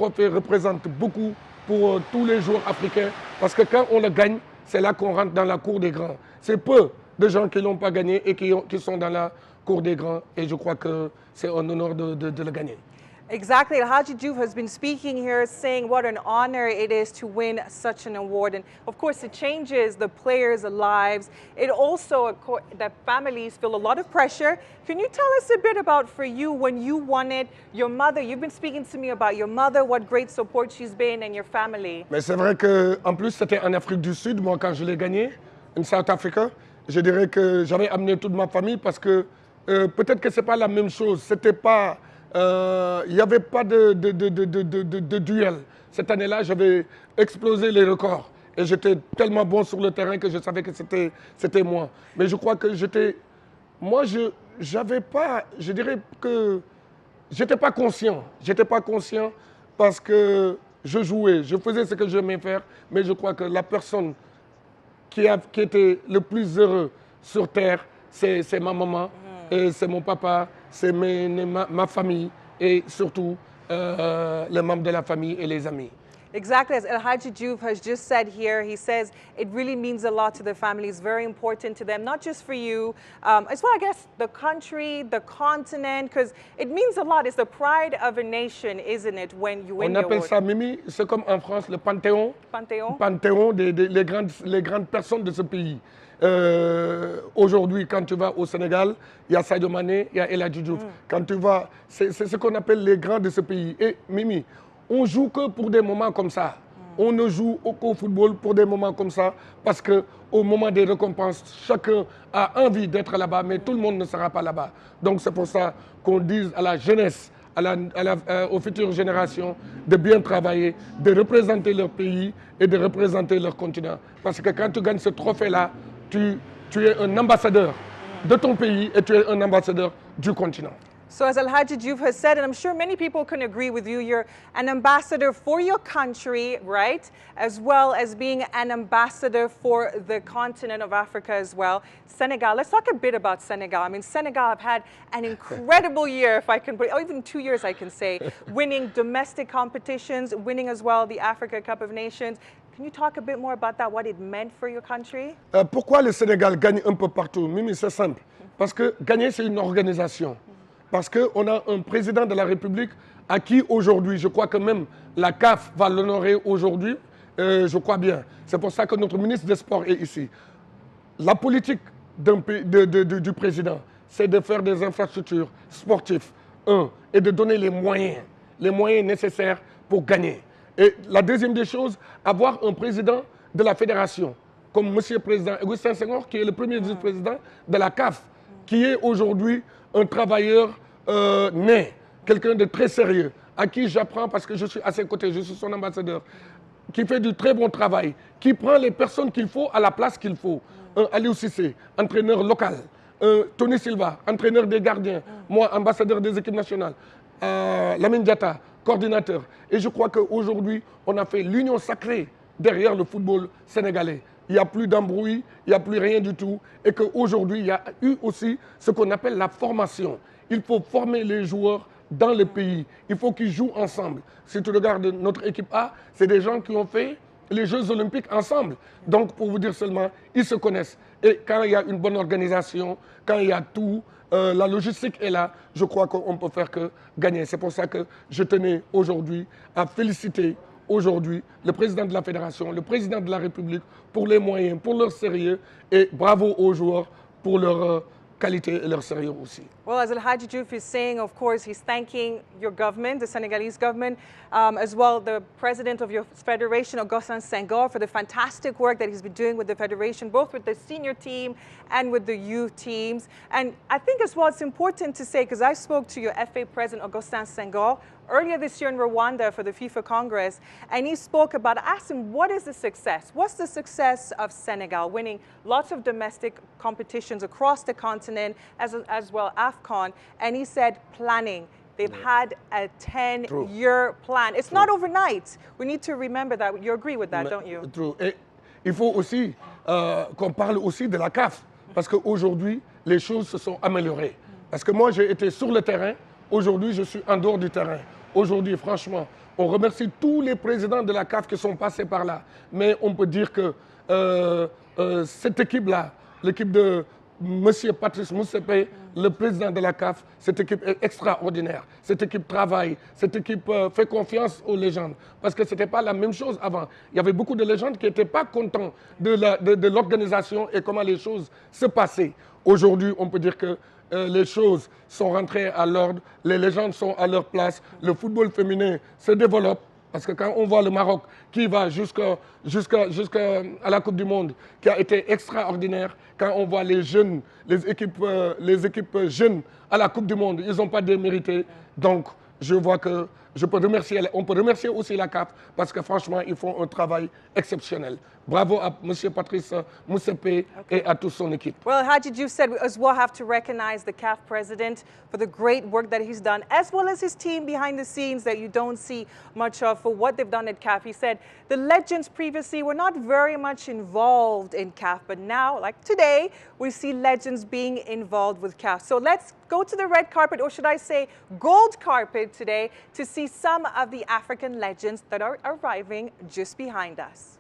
trophée représente beaucoup pour tous les joueurs africains parce que quand on le gagne, c'est là qu'on rentre dans la cour des grands. C'est peu de gens qui ne l'ont pas gagné et qui sont dans la cour des grands et je crois que c'est un honneur de le gagner. Exactly. Alhaji Diouf has been speaking here saying what an honor it is to win such an award. And of course, it changes the players' lives. It also, the families feel a lot of pressure. Can you tell us a bit about, for you, when you won it, your mother, you've been speaking to me about your mother, what great support she's been, and your family. Mais c'est vrai qu'en plus, c'était en Afrique du Sud, moi, quand je l'ai gagné, en South Africa. Je dirais que j'avais amené toute ma famille parce que peut-être que ce n'est pas la même chose. C'était pas... Il n'y avait pas de duel. Cette année-là, j'avais explosé les records. Et j'étais tellement bon sur le terrain que je savais que c'était moi. Mais je crois que j'étais... Moi, j'avais pas... Je dirais que... J'étais pas conscient. J'étais pas conscient parce que je jouais. Je faisais ce que j'aimais faire. Mais je crois que la personne qui était le plus heureux sur Terre, c'est ma maman. Et c'est mon papa, c'est ma famille et surtout les membres de la famille et les amis. Exactly, as Alhaji Diouf has just said here, he says it really means a lot to the family. It's very important to them, not just for you, as well, I guess, the country, the continent, because it means a lot. It's the pride of a nation, isn't it, when you win the award? On appelle ça, Mimi, c'est comme en France, le panthéon. Panthéon? Panthéon les grandes personnes de ce pays. Aujourd'hui, quand tu vas au Sénégal, il y a Sadio Mané, il y a Alhaji Diouf. Quand tu vas, c'est ce qu'on appelle les grands de ce pays. Et Mimi, on joue que pour des moments comme ça. On ne joue qu'au football pour des moments comme ça parce qu'au moment des récompenses, chacun a envie d'être là-bas, mais tout le monde ne sera pas là-bas. Donc c'est pour ça qu'on dit à la jeunesse, aux futures générations, de bien travailler, de représenter leur pays et de représenter leur continent. Parce que quand tu gagnes ce trophée-là, tu es un ambassadeur de ton pays et tu es un ambassadeur du continent. So as Alhaji Diouf has said, and I'm sure many people can agree with you, you're an ambassador for your country, right? As well as being an ambassador for the continent of Africa as well. Senegal, let's talk a bit about Senegal. I mean, Senegal have had an incredible year, if I can put it, or even 2 years, I can say, winning domestic competitions, winning as well the Africa Cup of Nations. Can you talk a bit more about that, what it meant for your country? Pourquoi le Sénégal gagne un peu partout? Mimi, c'est simple. Parce que gagner, c'est une organisation. Parce qu'on a un président de la République à qui aujourd'hui, je crois que même la CAF va l'honorer aujourd'hui, je crois bien. C'est pour ça que notre ministre des Sports est ici. La politique du président, c'est de faire des infrastructures sportives, et de donner les moyens nécessaires pour gagner. Et la deuxième des choses, avoir un président de la fédération, comme M. le Président Augustin Senghor, qui est le premier vice-président de la CAF, qui est aujourd'hui un travailleur né, quelqu'un de très sérieux, à qui j'apprends parce que je suis à ses côtés, je suis son ambassadeur, qui fait du très bon travail, qui prend les personnes qu'il faut à la place qu'il faut. Aliou Cissé, entraîneur local, Tony Silva, entraîneur des gardiens, moi, ambassadeur des équipes nationales, Lamine Diatta, coordinateur. Et je crois qu'aujourd'hui, on a fait l'union sacrée derrière le football sénégalais. Il n'y a plus d'embrouille, il n'y a plus rien du tout. Et qu'aujourd'hui, il y a eu aussi ce qu'on appelle la formation. Il faut former les joueurs dans le pays. Il faut qu'ils jouent ensemble. Si tu regardes notre équipe A, c'est des gens qui ont fait les Jeux Olympiques ensemble. Donc, pour vous dire seulement, ils se connaissent. Et quand il y a une bonne organisation, quand il y a tout, la logistique est là, je crois qu'on peut faire que gagner. C'est pour ça que je tenais aujourd'hui à féliciter aujourd'hui le président de la Fédération, le président de la République pour les moyens, pour leur sérieux et bravo aux joueurs pour leur qualité et leur sérieux aussi. Well, as Alhaji Diouf is saying, of course, he's thanking your government, the Senegalese government, as well the president of your federation, Augustin Senghor, for the fantastic work that he's been doing with the federation, both with the senior team and with the youth teams. And I think as well it's important to say, because I spoke to your FA president, Augustin Senghor, earlier this year in Rwanda for the FIFA Congress, and he spoke about, I asked him, what is the success? What's the success of Senegal, winning lots of domestic competitions across the continent, as well AFCON, and he said planning. They've had a 10-year plan. It's not overnight. We need to remember that. You agree with that, don't you? True. Et il faut aussi qu'on parle aussi de la CAF, parce qu'aujourd'hui, les choses se sont améliorées. Parce que moi, j'ai été sur le terrain, aujourd'hui, je suis en dehors du terrain. Aujourd'hui, franchement, On remercie tous les présidents de la CAF qui sont passés par là. Mais on peut dire que cette équipe-là, l'équipe de M. Patrice Moussepe, le président de la CAF, cette équipe est extraordinaire. Cette équipe travaille, cette équipe fait confiance aux légendes. Parce que ce n'était pas la même chose avant. Il y avait beaucoup de légendes qui n'étaient pas contents de l'organisation et comment les choses se passaient. Aujourd'hui, on peut dire que les choses sont rentrées à l'ordre, les légendes sont à leur place, le football féminin se développe. Parce que quand on voit le Maroc qui va jusqu'à la Coupe du Monde, qui a été extraordinaire, quand on voit les jeunes, les équipes jeunes à la Coupe du Monde, ils n'ont pas démérité. Donc, je vois que on peut remercier aussi la CAF parce que franchement, ils font un travail exceptionnel. Bravo à M. Patrice Moussepe et à toute son équipe. Well, Haji Diouf said we as well have to recognize the CAF president for the great work that he's done, as well as his team behind the scenes that you don't see much of for what they've done at CAF. He said the legends previously were not very much involved in CAF, but now, like today, we see legends being involved with CAF. So let's go to the red carpet, or should I say gold carpet today, to see some of the African legends that are arriving just behind us.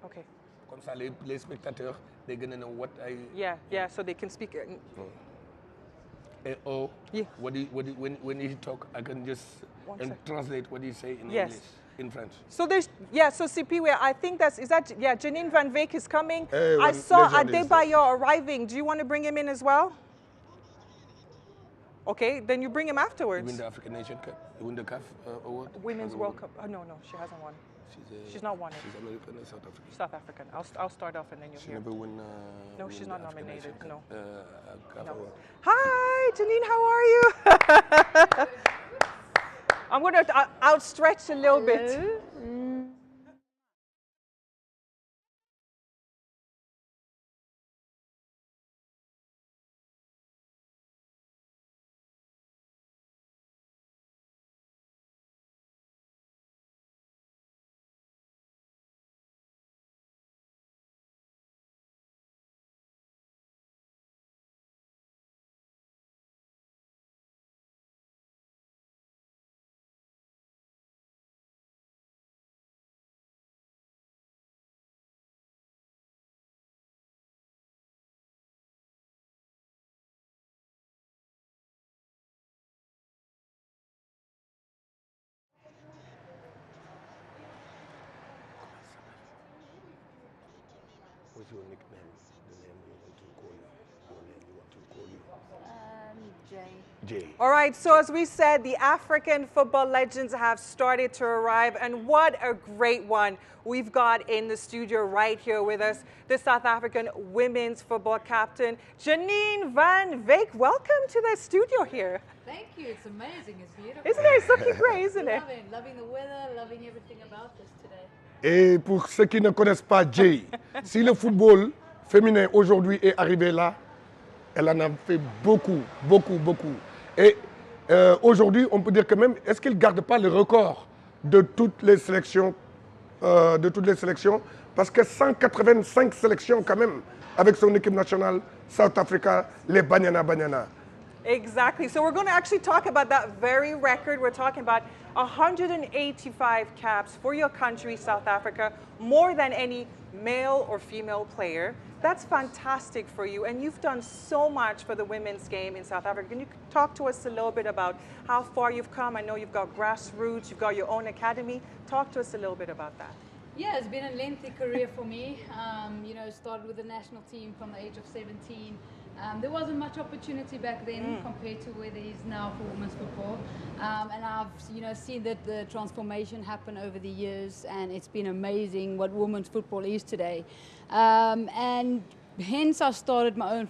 Okay. Comme ça, les spectateurs, they're gonna know what I. Yeah, so they can speak. Yeah. When he talk, I can just translate what he say in English, in French. So so CP, I think Janine Van Veek is coming. I saw Adebayo arriving. Do you want to bring him in as well? Okay, then you bring him afterwards. You win the African Nation Cup? You win the CAF Award? Women's World Cup. Oh, no, she hasn't won. She's not won it. She's American or South African? South African. I'll start off and then you'll hear. She never win. No, she's not nominated. No. CAF Award. Hi, Janine. How are you? I'm going to outstretch a little bit. Jen. Jay. All right, so as we said, the African football legends have started to arrive, and what a great one we've got in the studio right here with us, the South African women's football captain, Janine van Wyk. Welcome to the studio here. Thank you, it's amazing, it's beautiful. Isn't it? It's looking great, isn't it? Loving the weather, loving everything about this today. Et pour ceux qui ne connaissent pas Jay, si le football féminin aujourd'hui est arrivé là, elle en a fait beaucoup. Et aujourd'hui, on peut dire que même, est-ce qu'il ne garde pas le record de toutes les sélections, parce que 185 sélections quand même avec son équipe nationale, South Africa, les Banyana. Exactly. So we're going to actually talk about that very record. We're talking about 185 caps for your country, South Africa, more than any male or female player. That's fantastic for you, and you've done so much for the women's game in South Africa. Can you talk to us a little bit about how far you've come? I know you've got grassroots, you've got your own academy. Talk to us a little bit about that. Yeah, it's been a lengthy career for me. Started with the national team from the age of 17. There wasn't much opportunity back then compared to where there is now for women's football. And I've seen that the transformation happen over the years, and it's been amazing what women's football is today. And hence I started my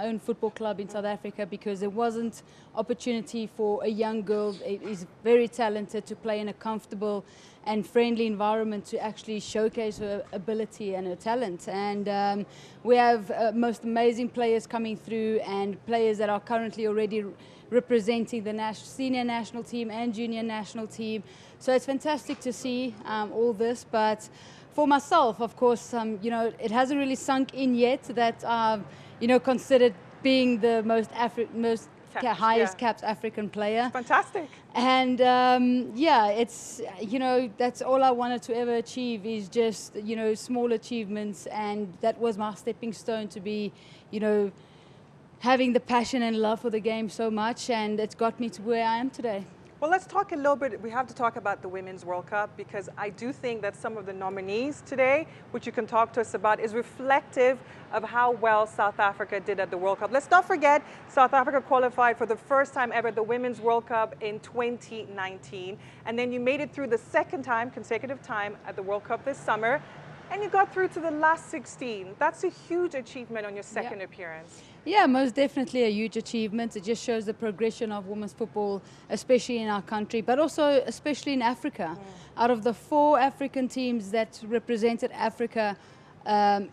own football club in South Africa, because there wasn't opportunity for a young girl that is very talented to play in a comfortable and friendly environment to actually showcase her ability and her talent. And we have most amazing players coming through, and players that are currently already representing the senior national team and junior national team. So it's fantastic to see all this. But for myself, of course, it hasn't really sunk in yet that I've, considered being the most highest caps African player. Fantastic. And it's, that's all I wanted to ever achieve, is just, small achievements. And that was my stepping stone to be, having the passion and love for the game so much. And it's got me to where I am today. Well, let's talk a little bit. We have to talk about the Women's World Cup, because I do think that some of the nominees today, which you can talk to us about, is reflective of how well South Africa did at the World Cup. Let's not forget, South Africa qualified for the first time ever at the Women's World Cup in 2019. And then you made it through the second time, consecutive time, at the World Cup this summer. And you got through to the last 16. That's a huge achievement on your second appearance. Yeah, most definitely a huge achievement. It just shows the progression of women's football, especially in our country, but also especially in Africa. Out of the 4 African teams that represented Africa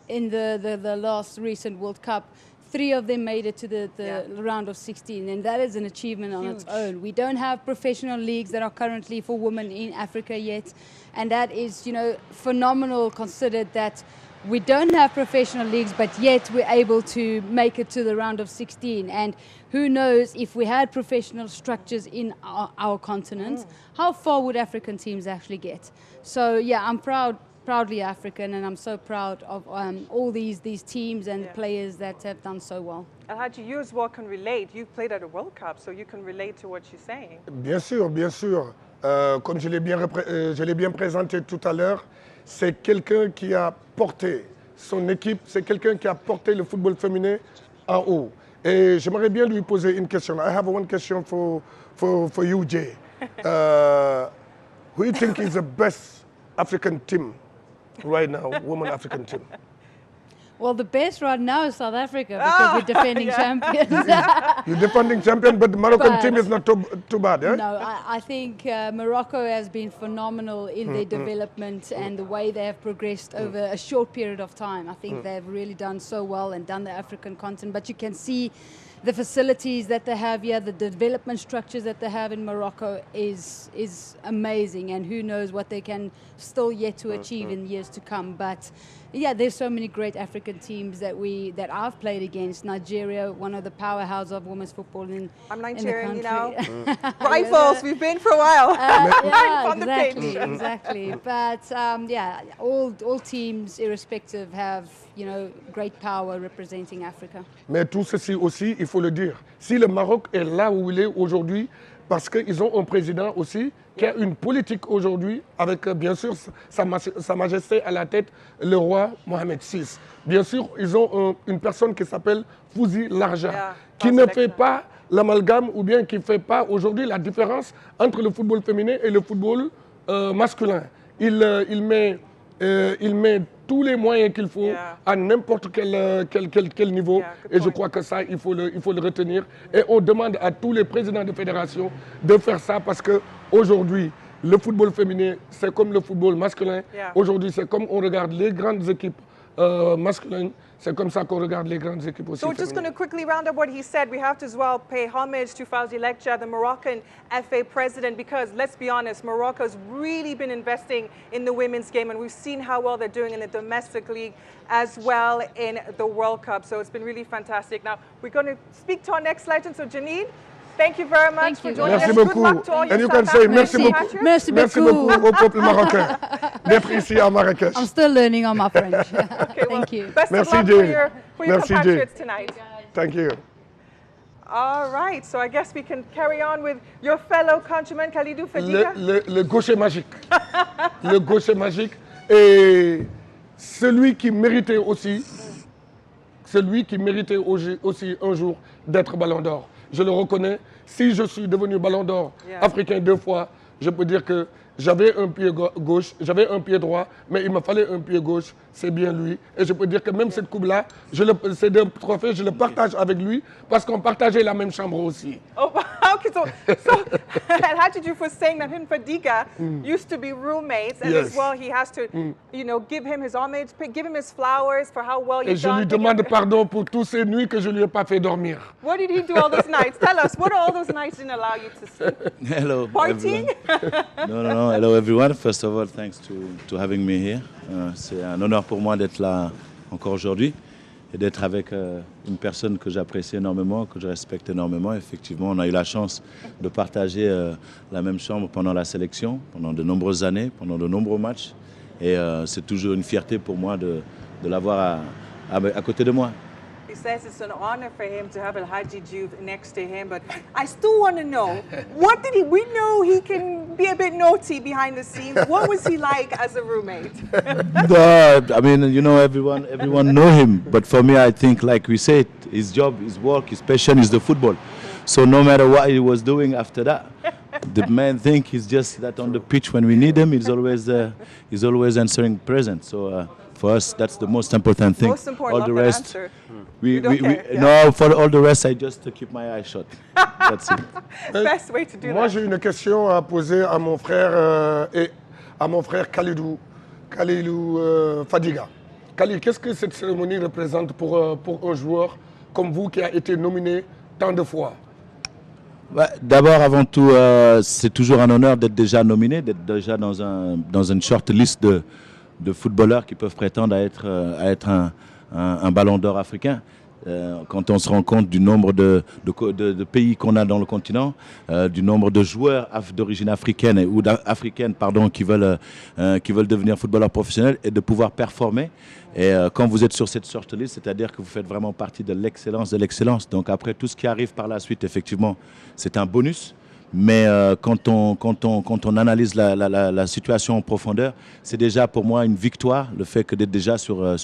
in the last recent World Cup, 3 of them made it to the round of 16, and that is an achievement on its own. We don't have professional leagues that are currently for women in Africa yet, and that is, phenomenal, considered that we don't have professional leagues, but yet we're able to make it to the round of 16. And who knows, if we had professional structures in our continent, how far would African teams actually get? So yeah, I'm proudly African, and I'm so proud of all these teams and players that have done so well. Alhaji, you as well can relate. You've played at a World Cup, so you can relate to what she's saying. Bien sûr. Comme je l'ai bien présenté tout à l'heure, c'est quelqu'un qui a porté son équipe, c'est quelqu'un qui a porté le football féminin en haut. Et j'aimerais bien lui poser une question. I have one question for you, Jay. Who do you think is the best African team right now, women African team? Well, the best right now is South Africa, because we're defending champions. You're defending champion, but the Moroccan team is not too bad, eh? No, I think Morocco has been phenomenal in their development and the way they have progressed over a short period of time. I think they've really done so well and done the African continent. But you can see the facilities that they have here, the development structures that they have in Morocco is amazing, and who knows what they can still yet to achieve in years to come. But yeah, there's so many great African teams that I've played against. Nigeria, one of the powerhouses of women's football in I'm Nigerian, in the country. Rivals, we've been for a while. Exactly. But all teams, irrespective, have great power representing Africa. Mais tout ceci aussi, il faut le dire. Si le Maroc est là où il est aujourd'hui, parce qu'ils ont un président aussi qui a une politique aujourd'hui, avec bien sûr Sa Majesté à la tête, le roi Mohamed VI. Bien sûr, ils ont une personne qui s'appelle Fouzi Larja, qui ne fait pas l'amalgame ou bien qui ne fait pas aujourd'hui la différence entre le football féminin et le football masculin. Il met tous les moyens qu'il faut à n'importe quel niveau. Et je crois que ça, il faut le retenir. Et on demande à tous les présidents de fédération de faire ça parce qu'aujourd'hui, le football féminin, c'est comme le football masculin. Aujourd'hui, c'est comme on regarde les grandes équipes masculines. C'est comme ça qu'on regarde les grandes équipes aussi. So we're just going to quickly round up what he said. We have to as well pay homage to Fawzi Lekja, the Moroccan FA president, because let's be honest, Morocco's really been investing in the women's game, and we've seen how well they're doing in the domestic league as well in the World Cup. So it's been really fantastic. Now we're going to speak to our next legend. So Janine, thank you very much for joining us. Merci beaucoup. Good luck to all your And you can say merci beaucoup. Merci Merci beaucoup. beaucoup au peuple marocain d'être ici à Marrakech. I'm still learning on my French. Okay, well, Thank you. Best Merci, of luck Jane. for your Merci, compatriots tonight. Thank you. All right, so I guess we can carry on with your fellow countryman, Khalidou Fadiga. Le gaucher magique. Le gaucher magique. Et celui qui méritait aussi un jour d'être Ballon d'Or. Je le reconnais. Si je suis devenu Ballon d'Or africain 2 fois, je peux dire que j'avais un pied gauche, j'avais un pied droit, mais il me fallait un pied gauche, c'est bien lui. Et je peux dire que même cette coupe-là, ces 2 trophées, je le partage avec lui parce qu'on partageait la même chambre aussi. Oh, okay, so and Hajiju was saying that him and Fadiga used to be roommates, and as well he has to, you know, give him his homage, give him his flowers for how well Et you've je lui done. demande pardon pour toutes ces nuits que je lui ai pas fait dormir. What did he do all those nights? Tell us, what are all those nights didn't allow you to sleep? Hello, Partying? everyone. No. Hello, everyone. First of all, thanks to having me here. C'est un honneur pour moi d'être là encore aujourd'hui et d'être avec une personne que j'apprécie énormément, que je respecte énormément. Effectivement, on a eu la chance de partager la même chambre pendant la sélection, pendant de nombreuses années, pendant de nombreux matchs. Et c'est toujours une fierté pour moi de l'avoir à côté de moi. He says it's an honor for him to have El Haji Juve next to him, but I still want to know, we know he can be a bit naughty behind the scenes. What was he like as a roommate? No, I mean, you know, everyone know him. But for me, I think, like we said, his job, his work, his passion is the football. So no matter what he was doing after that, the main thing is just that on the pitch when we need him, he's always answering present. So for us, that's the most important thing. Most important, all the not rest, the answer. No, for all the rest, I just keep my eyes shut. That's it. Best way to do Moi, that. j'ai une question à poser à mon frère et à mon frère Khalidou Fadiga. Khalid, qu'est-ce que cette cérémonie représente pour un joueur comme vous qui a été nominé tant de fois? D'abord, avant tout, c'est toujours un honneur d'être déjà nominé, d'être déjà dans une short list de footballeurs qui peuvent prétendre à être un ballon d'or africain. Quand on se rend compte du nombre de pays qu'on a dans le continent, du nombre de joueurs d'origine africaine ou africaine qui veulent devenir footballeurs professionnels et de pouvoir performer. Et quand vous êtes sur cette shortlist, c'est-à-dire que vous faites vraiment partie de l'excellence de l'excellence. Donc après, tout ce qui arrive par la suite, effectivement, c'est un bonus. Mais quand on analyse la situation en profondeur, c'est déjà pour moi une victoire, le fait que d'être déjà sur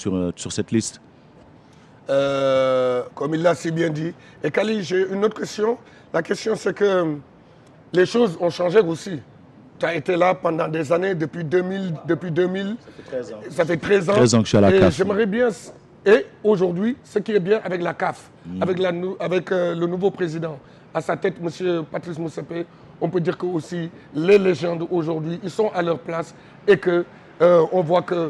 cette liste. Comme il l'a si bien dit. Et Khalid, j'ai une autre question. La question, c'est que les choses ont changé aussi. Tu as été là pendant des années, depuis 2000. Ça fait 13 ans. Ça fait 13 ans. 13 ans que je suis à la CAF. J'aimerais bien. Et aujourd'hui, ce qui est bien avec la CAF, avec le nouveau président, à sa tête, M. Patrice Motsepe, on peut dire que aussi les légendes aujourd'hui, ils sont à leur place et que on voit que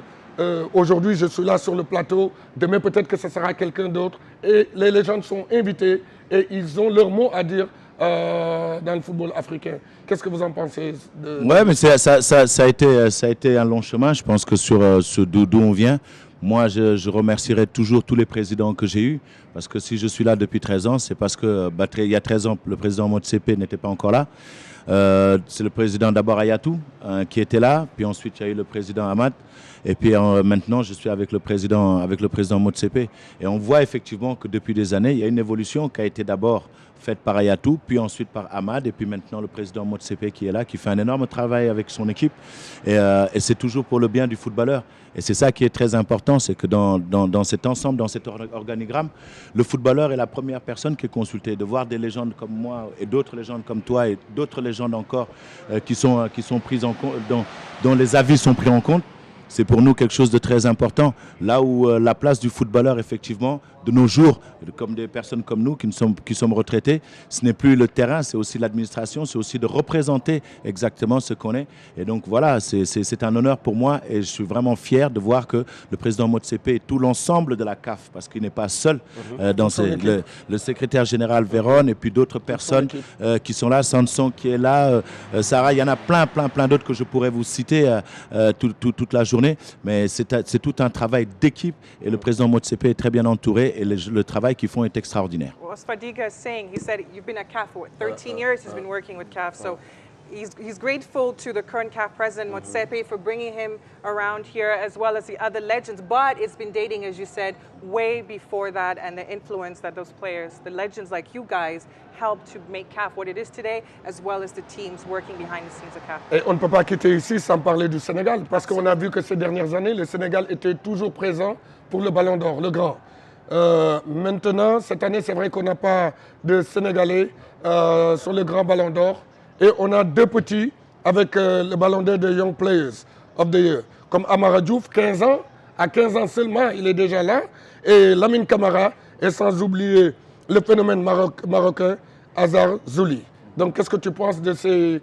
aujourd'hui je suis là sur le plateau, demain peut-être que ce sera quelqu'un d'autre et les légendes sont invitées et ils ont leur mot à dire dans le football africain. Qu'est-ce que vous en pensez Ouais, mais ça a été un long chemin. Je pense que sur d'où on vient, moi je remercierai toujours tous les présidents que j'ai eus. Parce que si je suis là depuis 13 ans, c'est parce que il y a 13 ans, le président Motsepe n'était pas encore là. C'est le président d'abord Ayatou qui était là, puis ensuite il y a eu le président Hamad, et puis maintenant je suis avec le président Motsepe. Et on voit effectivement que depuis des années, il y a une évolution qui a été d'abord faite par Ayatou, puis ensuite par Ahmad, et puis maintenant le président Motsepe qui est là, qui fait un énorme travail avec son équipe. Et c'est toujours pour le bien du footballeur. Et c'est ça qui est très important, c'est que dans cet ensemble, dans cet organigramme, le footballeur est la première personne qui est consultée. De voir des légendes comme moi et d'autres légendes comme toi et d'autres légendes encore qui sont prises en compte, dont les avis sont pris en compte, c'est pour nous quelque chose de très important. Là où la place du footballeur, effectivement, de nos jours, comme des personnes comme nous qui sommes retraités, ce n'est plus le terrain, c'est aussi l'administration, c'est aussi de représenter exactement ce qu'on est. Et donc voilà, c'est un honneur pour moi et je suis vraiment fier de voir que le président Motsepe et tout l'ensemble de la CAF, parce qu'il n'est pas seul, le secrétaire général Véron et puis d'autres personnes qui sont là, Sanson qui est là, Sarah, il y en a plein d'autres que je pourrais vous citer toute la journée, mais c'est tout un travail d'équipe et le président Motsepe est très bien entouré et le travail qu'ils font est extraordinaire. Well, as Fadiga is saying, he said you've been at CAF for 13 years, he's been working with CAF, so he's grateful to the current CAF president, Motsepe, for bringing him around here, as well as the other legends, but it's been dating, as you said, way before that, and the influence that those players, the legends like you guys, helped to make CAF what it is today, as well as the teams working behind the scenes of CAF. Et on ne peut pas quitter ici sans parler du Sénégal, parce qu'on a vu que ces dernières années, le Sénégal était toujours présent pour le Ballon d'Or, le grand. Maintenant, cette année, c'est vrai qu'on n'a pas de Sénégalais sur le grand Ballon d'Or. Et on a deux petits avec le Ballon d'Or de Young Players of the Year. Comme Amara Diouf, 15 ans. À 15 ans seulement, il est déjà là. Et Lamine Camara, et sans oublier le phénomène marocain, Hazard Zouli. Donc, qu'est-ce que tu penses de ces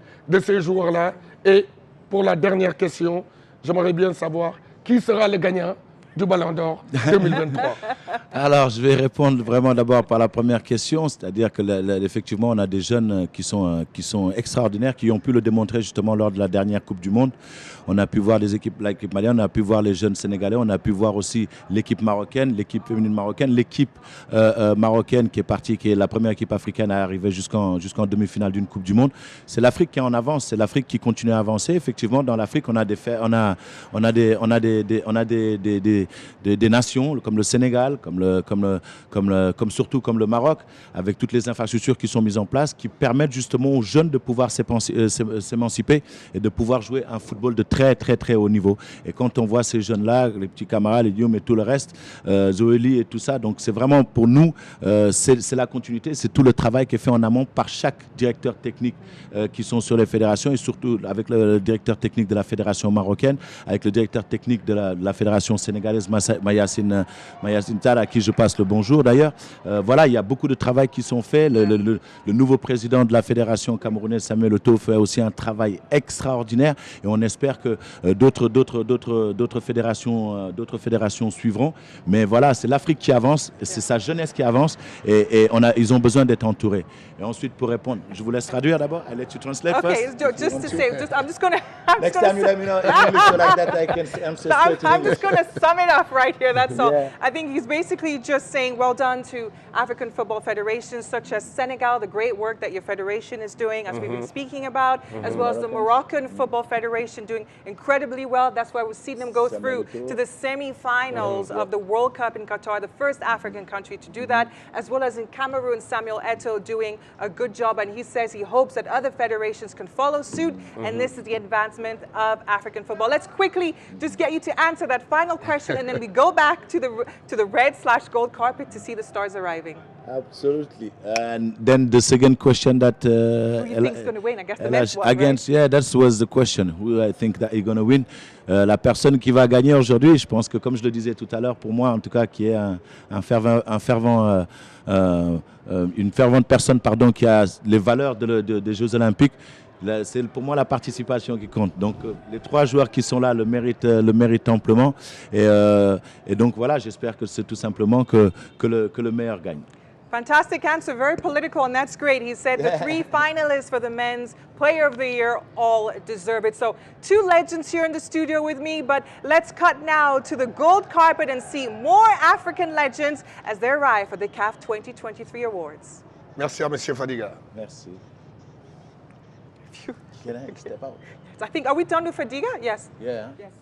joueurs-là? Et pour la dernière question, j'aimerais bien savoir qui sera le gagnant du Ballon d'Or 2023. Alors, je vais répondre vraiment d'abord par la première question, c'est-à-dire que effectivement, on a des jeunes qui sont extraordinaires, qui ont pu le démontrer justement lors de la dernière Coupe du Monde. On a pu voir l'équipe malienne, on a pu voir les jeunes sénégalais, on a pu voir aussi l'équipe marocaine, l'équipe féminine marocaine, l'équipe marocaine qui est partie, qui est la première équipe africaine à arriver jusqu'en demi-finale d'une Coupe du Monde. C'est l'Afrique qui est en avance, c'est l'Afrique qui continue à avancer. Effectivement, dans l'Afrique, on a des nations comme le Sénégal, surtout comme le Maroc, avec toutes les infrastructures qui sont mises en place, qui permettent justement aux jeunes de pouvoir s'émanciper et de pouvoir jouer un football de très haut niveau. Et quand on voit ces jeunes-là, les petits camarades, les Dioum et tout le reste, Zoélie et tout ça, donc c'est vraiment pour nous, c'est la continuité, c'est tout le travail qui est fait en amont par chaque directeur technique qui sont sur les fédérations et surtout avec le directeur technique de la fédération marocaine, avec le directeur technique de la fédération sénégalaise, Mayacine Tara, à qui je passe le bonjour d'ailleurs. Voilà, il y a beaucoup de travail qui sont faits. Le nouveau président de la fédération camerounaise, Samuel Eto'o, fait aussi un travail extraordinaire et on espère que d'autres fédérations suivront. Mais voilà, c'est l'Afrique qui avance, c'est sa jeunesse qui avance et ils ont besoin d'être entourés. Et ensuite, pour répondre, je vous laisse traduire d'abord. I'll let you translate first. Just to say, I'm just going to... Next time you let me know in English so like that I can answer straight in English. I'm just going to sum it up right here, that's all. Yeah. I think he's basically just saying well done to African football federations such as Senegal, the great work that your federation is doing, as we've been speaking about, as well as the Moroccan Football Federation doing incredibly well. That's why we've seen them go through to the semi-finals of the World Cup in Qatar, the first African country to do that, as well as in Cameroon, Samuel Eto'o doing a good job. And he says he hopes that other federations can follow suit, and this is the advancement of African football. Let's quickly just get you to answer that final question, and then we go back to the red/gold carpet to see the stars arriving. Absolutely. And then the second question that Who do you think is going to win? I guess the men's one, against, right? yeah, that was the question. Who I think that is going to win. La personne qui va gagner aujourd'hui, je pense que comme je le disais tout à l'heure, pour moi en tout cas, qui est une fervente personne, pardon, qui a les valeurs des Jeux Olympiques. C'est pour moi la participation qui compte. Donc les trois joueurs qui sont là le méritent amplement. Et donc voilà, j'espère que c'est tout simplement que le meilleur gagne. Fantastic answer, very political, and that's great. He said the three finalists for the Men's Player of the Year all deserve it. So 2 legends here in the studio with me, but let's cut now to the gold carpet and see more African legends as they arrive for the CAF 2023 Awards. Merci à M. Fadiga. Merci. Can I step out? I think, are we done with Fadiga? Yes. Yeah. Yes.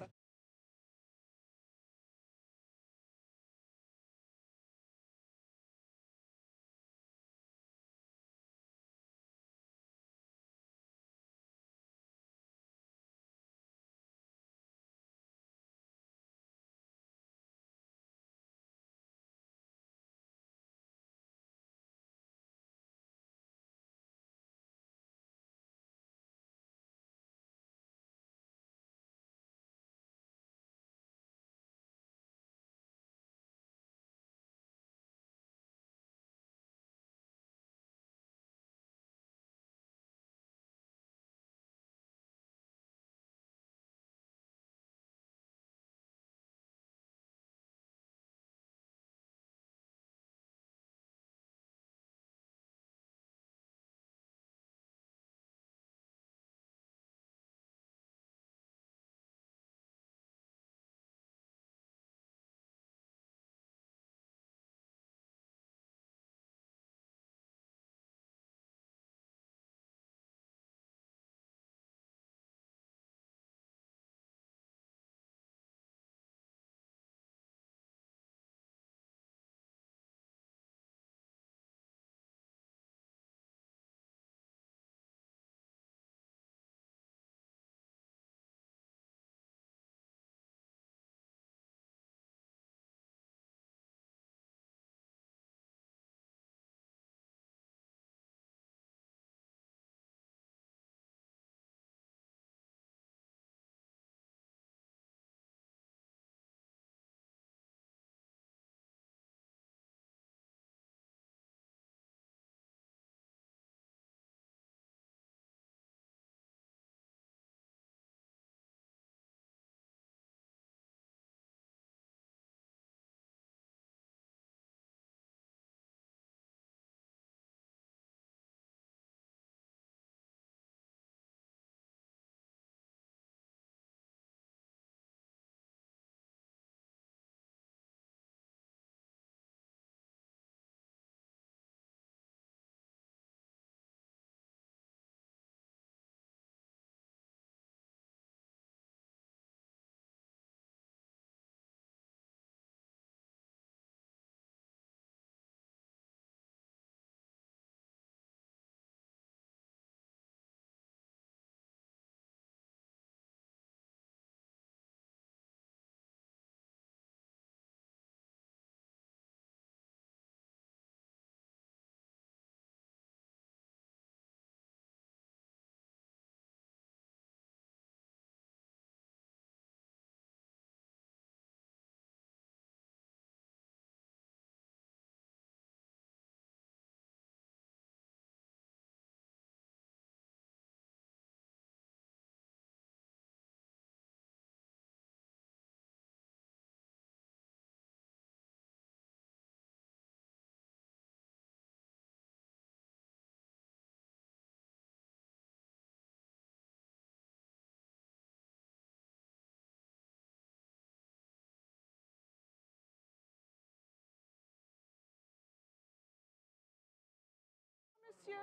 monsieur.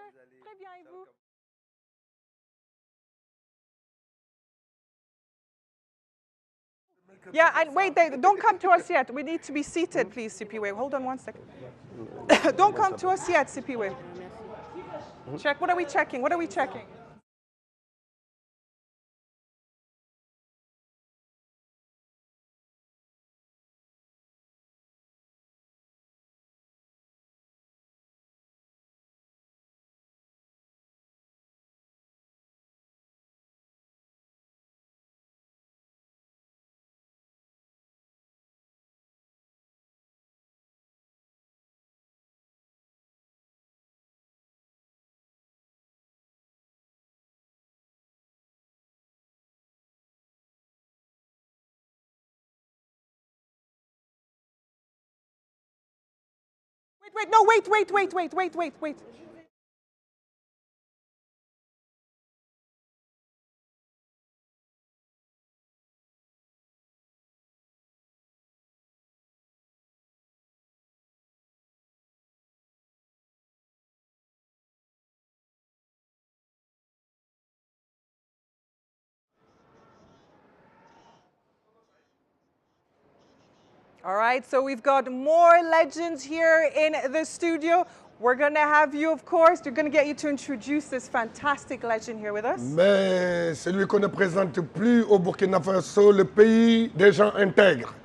Très bien, et vous? Yeah, and wait, don't come to us yet. We need to be seated, please, Sipiwe. Hold on one second. Don't come to us yet, Sipiwe. Check. What are we checking? What are we checking? Wait, no, wait. All right, so we've got more legends here in the studio. We're going to have you, of course, we're going to get you to introduce this fantastic legend here with us. Mais celui qu'on ne présente plus au Burkina Faso, le pays des gens intègres.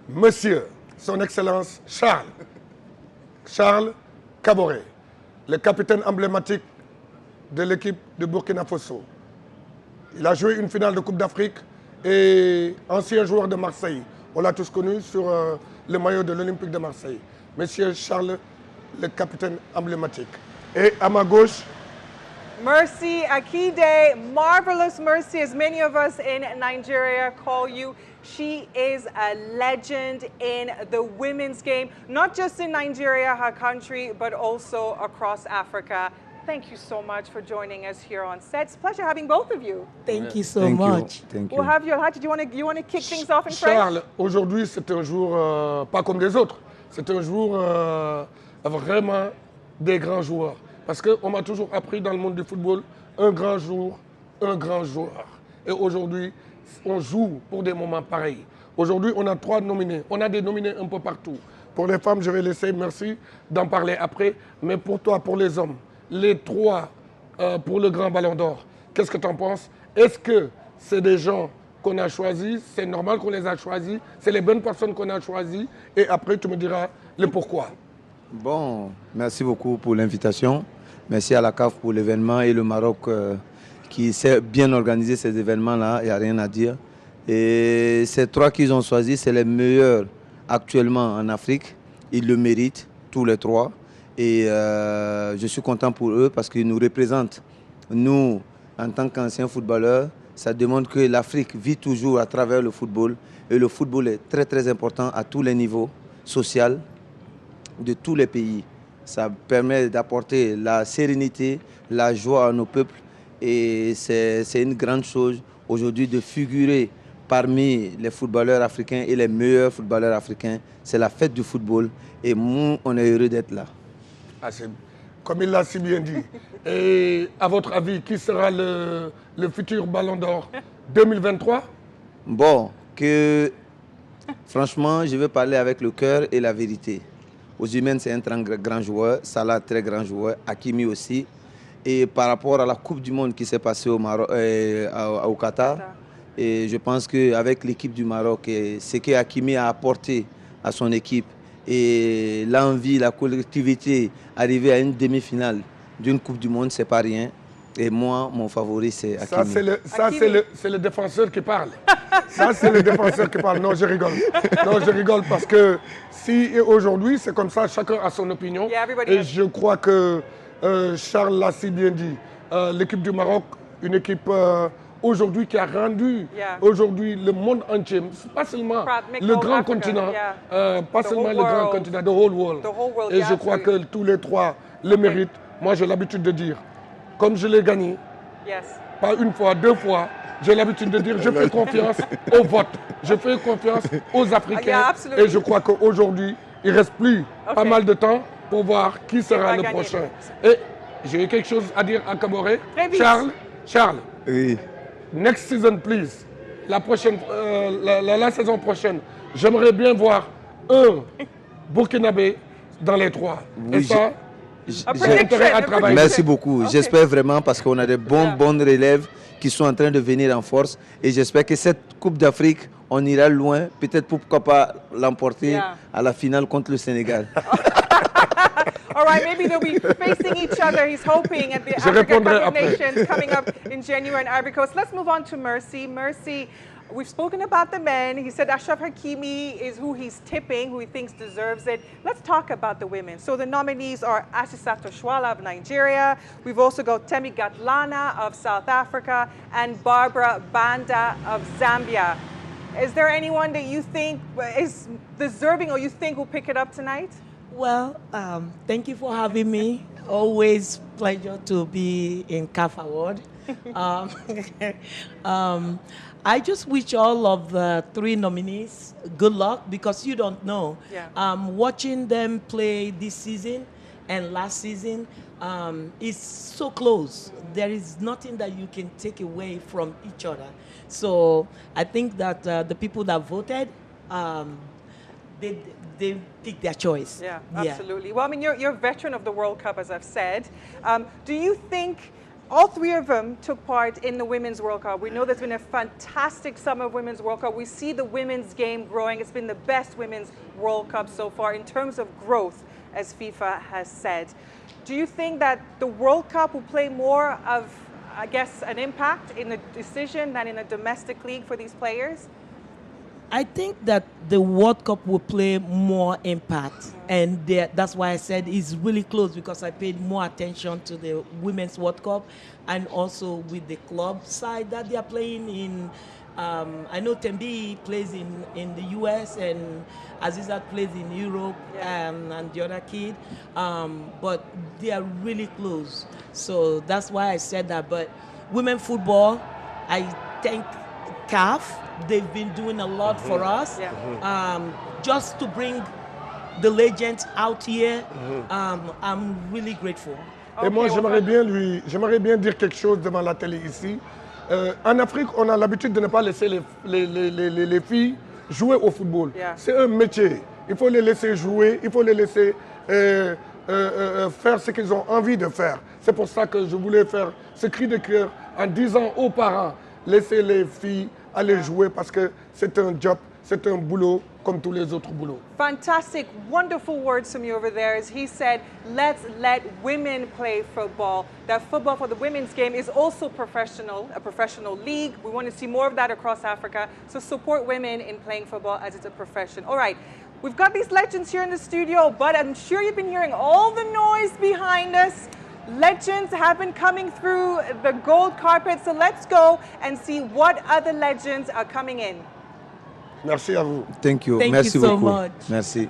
Monsieur, son Excellence Charles Kaboré, le capitaine emblématique de l'équipe de Burkina Faso. Il a joué une finale de Coupe d'Afrique et ancien joueur de Marseille. On l'a tous connu sur le maillot de l'Olympique de Marseille. Monsieur Charles, le capitaine emblématique. Et à ma gauche, Mercy Akide, marvelous Mercy, as many of us in Nigeria call you. She is a legend in the women's game, not just in Nigeria, her country, but also across Africa. Thank you so much for joining us here on set. It's a pleasure having both of you. Thank you so much. Thank you. We'll have you, Alhaji, do you want to kick things off in Charles, French? aujourd'hui c'est un jour pas comme les autres. C'est un jour vraiment des grands joueurs. Parce qu'on m'a toujours appris dans le monde du football, un grand jour, un grand joueur. Et aujourd'hui, on joue pour des moments pareils. Aujourd'hui, on a 3 nominés. On a des nominés un peu partout. Pour les femmes, je vais laisser Merci d'en parler après. Mais pour toi, pour les hommes, les 3 pour le grand ballon d'or, qu'est-ce que tu en penses? Est-ce que c'est des gens qu'on a choisis? C'est normal qu'on les a choisis? C'est les bonnes personnes qu'on a choisies? Et après, tu me diras le pourquoi. Bon, merci beaucoup pour l'invitation. Merci à la CAF pour l'événement et le Maroc qui sait bien organiser ces événements-là, il n'y a rien à dire. Et ces 3 qu'ils ont choisis, c'est les meilleurs actuellement en Afrique. Ils le méritent, tous les 3. Et je suis content pour eux parce qu'ils nous représentent. Nous, en tant qu'anciens footballeurs, ça demande que l'Afrique vit toujours à travers le football. Et le football est très très important à tous les niveaux, social, de tous les pays. Ça permet d'apporter la sérénité, la joie à nos peuples. Et c'est une grande chose aujourd'hui de figurer parmi les footballeurs africains et les meilleurs footballeurs africains. C'est la fête du football et nous, on est heureux d'être là. Ah, comme il l'a si bien dit. Et à votre avis, qui sera le futur Ballon d'Or 2023? Bon, franchement, je vais parler avec le cœur et la vérité. Osimhen, c'est un très grand joueur. Salah, très grand joueur. Hakimi aussi. Et par rapport à la Coupe du Monde qui s'est passée au Qatar, et je pense qu'avec l'équipe du Maroc, et ce que Hakimi a apporté à son équipe, et l'envie, la collectivité, arriver à une demi-finale d'une Coupe du Monde, c'est pas rien. Et moi, mon favori, c'est Hakimi. Ça, c'est le défenseur qui parle. Ça, c'est le défenseur qui parle. Non, je rigole. Non, je rigole parce que si aujourd'hui, c'est comme ça, chacun a son opinion. Et je crois que Charles l'a si bien dit. L'équipe du Maroc, une équipe aujourd'hui qui a rendu aujourd'hui le monde entier, pas seulement le grand continent, pas seulement le grand continent, the whole world. Et je crois que tous les 3 le méritent. Moi, j'ai l'habitude de dire, comme je l'ai gagné, pas une fois, 2 fois, j'ai l'habitude de dire, je fais confiance au vote, je fais confiance aux Africains. Et je crois qu'aujourd'hui, il ne reste plus pas mal de temps pour voir qui sera le prochain. Et J'ai quelque chose à dire à Caboret. Très vite. Charles, Oui. next season, please. La prochaine, la saison prochaine, j'aimerais bien voir un Burkinabé dans les 3. Oui, Et ça, A j'ai intérêt à prediction, a travailler. Merci beaucoup. Ok. J'espère vraiment parce qu'on a de Yeah. bonnes relèves qui sont en train de venir en force. Et j'espère que cette Coupe d'Afrique, on ira loin. Peut-être pourquoi pas l'emporter Yeah. à la finale contre le Sénégal. All right, maybe they'll be facing each other. He's hoping at the Je Africa répondrai Cup of après. Nations coming up in January in Ivory Coast. Let's move on to Mercy. Mercy, we've spoken about the men. He said Ashraf Hakimi is who he's tipping, who he thinks deserves it. Let's talk about the women. So the nominees are Asisato Shwala of Nigeria. We've also got Temi Gatlana of South Africa and Barbara Banda of Zambia. Is there anyone that you think is deserving or you think will pick it up tonight? Well, thank you for having me. Always pleasure to be in CAF Award. um, I just wish all of the 3 nominees good luck because you don't know. Yeah. Watching them play this season and last season is so close. There is nothing that you can take away from each other. So I think that the people that voted, they pick their choice. Yeah, absolutely. Well, I mean, you're a veteran of the World Cup, as I've said. Do you think all 3 of them took part in the Women's World Cup? We know there's been a fantastic summer of Women's World Cup. We see the women's game growing. It's been the best Women's World Cup so far in terms of growth, as FIFA has said. Do you think that the World Cup will play more of, I guess, an impact in the decision than in a domestic league for these players? I think that the World Cup will play more impact, and that's why I said it's really close because I paid more attention to the Women's World Cup and also with the club side that they are playing in. I know Tembi plays in the US and Azizat plays in Europe and the other kid, but they are really close. So that's why I said that. But women football, I thank CAF. They've been doing a lot for us. Just to bring the legends out here, I'm really grateful. Et moi, j'aimerais bien dire quelque chose devant la télé ici. En Afrique, on a l'habitude de ne pas laisser les filles jouer au football. C'est un métier. Il faut les laisser jouer, il faut les laisser faire ce qu'ils ont envie de faire. C'est pour ça que je voulais faire ce cri de cœur en disant aux parents, laissez les filles aller jouer parce que c'est un job, c'est un boulot comme tous les autres boulots. Fantastic, wonderful words from you over there. As he said, let's let women play football. That football for the women's game is also professional, a professional league. We want to see more of that across Africa. So support women in playing football as it's a profession. All right, we've got these legends here in the studio, but I'm sure you've been hearing all the noise behind us. Legends have been coming through the gold carpet, so let's go and see what other legends are coming in. Merci à vous. Thank you. Thank Merci you so beaucoup. much. Merci.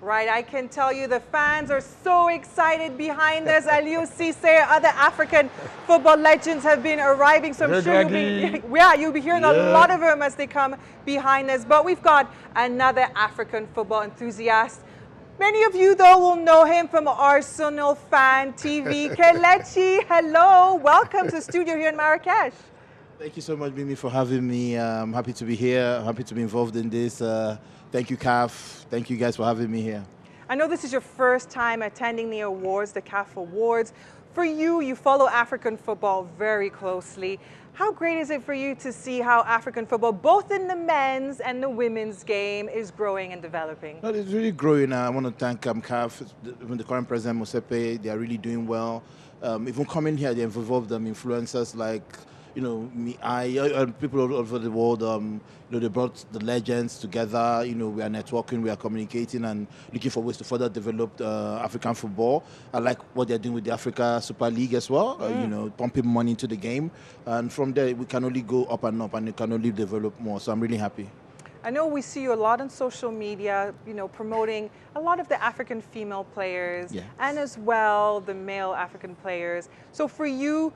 Right, I can tell you the fans are so excited behind us. Aliou Cisse, other African football legends have been arriving, so I'm sure you'll be hearing a lot of them as they come behind us. But we've got another African football enthusiast. Many of you, though, will know him from Arsenal Fan TV. Kelechi, hello. Welcome to the studio here in Marrakesh. Thank you so much, Mimi, for having me. I'm happy to be here. I'm happy to be involved in this. Thank you, CAF. Thank you guys for having me here. I know this is your first time attending the awards, the CAF Awards. For you, you follow African football very closely. How great is it for you to see how African football, both in the men's and the women's game, is growing and developing? No, it's really growing. I want to thank CAF, the current president, Mosepe. They are really doing well. Even coming here, they have involved influencers like, you know, people all over the world. You know, they brought the legends together. You know, we are networking, we are communicating, and looking for ways to further develop African football. I like what they're doing with the Africa Super League as well. You know, pumping money into the game, and from there we can only go up, and it can only develop more. So I'm really happy. I know we see you a lot on social media, you know, promoting a lot of the African female players, and as well the male African players. So for you,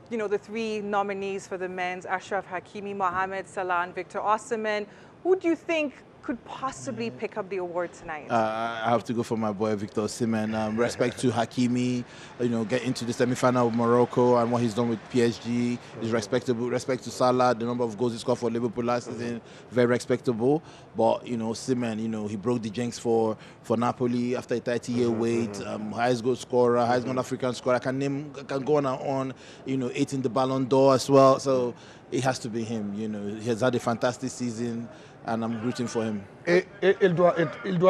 you know, the three nominees for the men's, Achraf Hakimi, Mohamed Salah, and Victor Osimhen, who do you think could possibly pick up the award tonight? I have to go for my boy Victor Osimhen. Respect to Hakimi, you know, get into the semi-final of Morocco and what he's done with PSG is respectable. Respect to Salah, the number of goals he scored for Liverpool last season, very respectable. But you know, Osimhen, you know, he broke the jinx for Napoli after a 30-year wait. Highest goal scorer, highest goal African scorer. I can go on and on. You know, 8 in the Ballon d'Or as well. So it has to be him. You know, he has had a fantastic season. And I'm rooting for him. Et il doit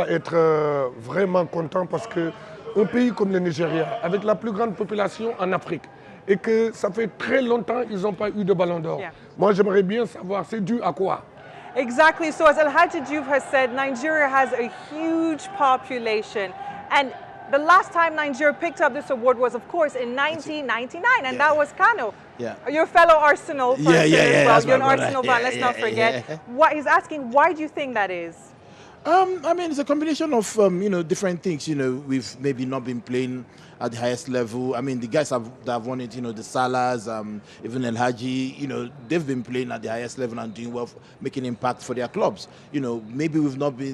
être vraiment content parce que un pays comme le Nigeria, avec la plus grande population en Afrique, et que ça fait très longtemps qu'ils n'ont pas eu de ballon d'or. Moi, j'aimerais bien savoir, c'est dû à quoi? Exactly. So as Alhaji Diouf has said, Nigeria has a huge population. And the last time Nigeria picked up this award was, of course, in 1999, and that was Kano. You're a fellow Arsenal person as well. You're an Arsenal fan, let's not forget. What he's asking, why do you think that is? I mean, it's a combination of, you know, different things. You know, we've maybe not been playing at the highest level. I mean, the guys that have won it, you know, the Salahs, even El Hadji, you know, they've been playing at the highest level and doing well, making impact for their clubs. You know, maybe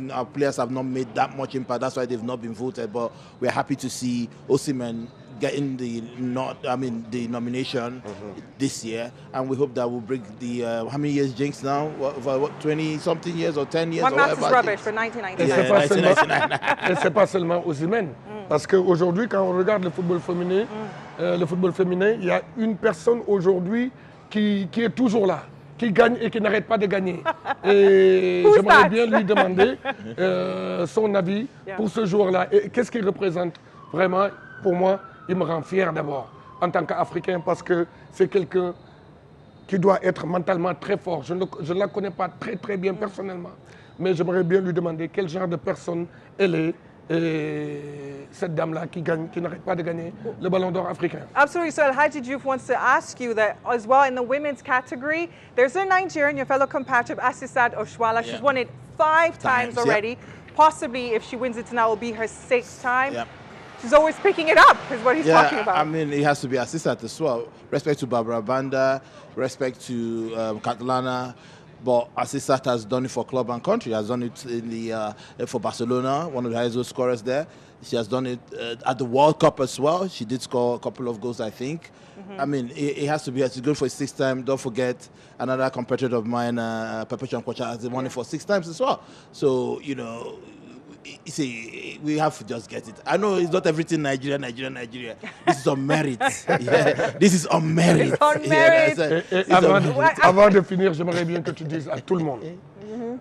our players have not made that much impact. That's why they've not been voted. But we're happy to see Osimhen getting the nomination this year, and we hope that will break the how many years jinx now? What 20-something years or 10 years? One match is rubbish for 1999. Et c'est pas seulement Osimhen, parce qu'aujourd'hui, quand on regarde le football féminin, il y a une personne aujourd'hui qui est toujours là, qui gagne et qui n'arrête pas de gagner. Et j'aimerais bien lui demander son avis pour ce joueur-là. Et qu'est-ce qu'il représente vraiment pour moi? Il me rend fier d'abord en tant qu'Africain parce que c'est quelqu'un qui doit être mentalement très fort. Je ne la connais pas très bien personnellement, mais j'aimerais bien lui demander quel genre de personne elle est, cette dame-là qui n'arrête pas de gagner le Ballon d'Or africain. Absolutely. So Alhaji Diouf wants to ask you that as well in the women's category, there's a Nigerian, your fellow compatriot, Asisat Oshuala. She's won it 5 times already. Possibly, if she wins it tonight, will be her 6th time. She's always picking it up, is what he's talking about. I mean, it has to be assistant as well. Respect to Barbara Banda, respect to Catalana, but Assisat has done it for club and country. Has done it in for Barcelona, one of the highest goal scorers there. She has done it at the World Cup as well. She did score a couple of goals, I think. I mean, it has to be. She's going for a 6th time. Don't forget, another competitor of mine, Perpetual Kocha, has won it for 6 times as well. So, you know, you see, we have to just get it. I know it's not everything Nigeria. This is on merit. This is on merit. It's on merit. Avant de finir, j'aimerais bien que tu dises à tout le monde,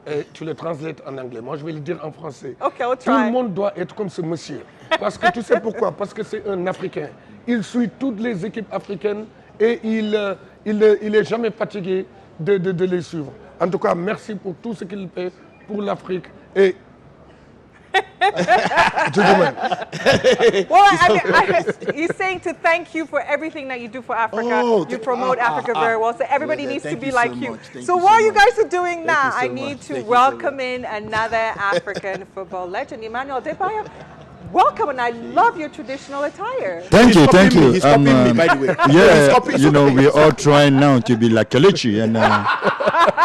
et tu le translates en anglais. Moi, je vais le dire en français. Okay, I'll try. Tout le monde doit être comme ce monsieur. Parce que tu sais pourquoi? Parce que c'est un Africain. Il suit toutes les équipes africaines et il est jamais fatigué de les suivre. En tout cas, merci pour tout ce qu'il fait pour l'Afrique. Et Gentlemen. Well, he's saying to thank you for everything that you do for Africa. Oh, You promote Africa very well, so everybody Yeah, needs to thank be you like so you. much. Thank So you while so you much. guys are doing Thank that, you so I need much. to Thank you so welcome in another African football legend, Emmanuel Adebayo. Welcome, and I love your traditional attire. Thank you, thank you. He's copying me, by the way. Yeah, you know, we're all trying now to be like Kelechi, and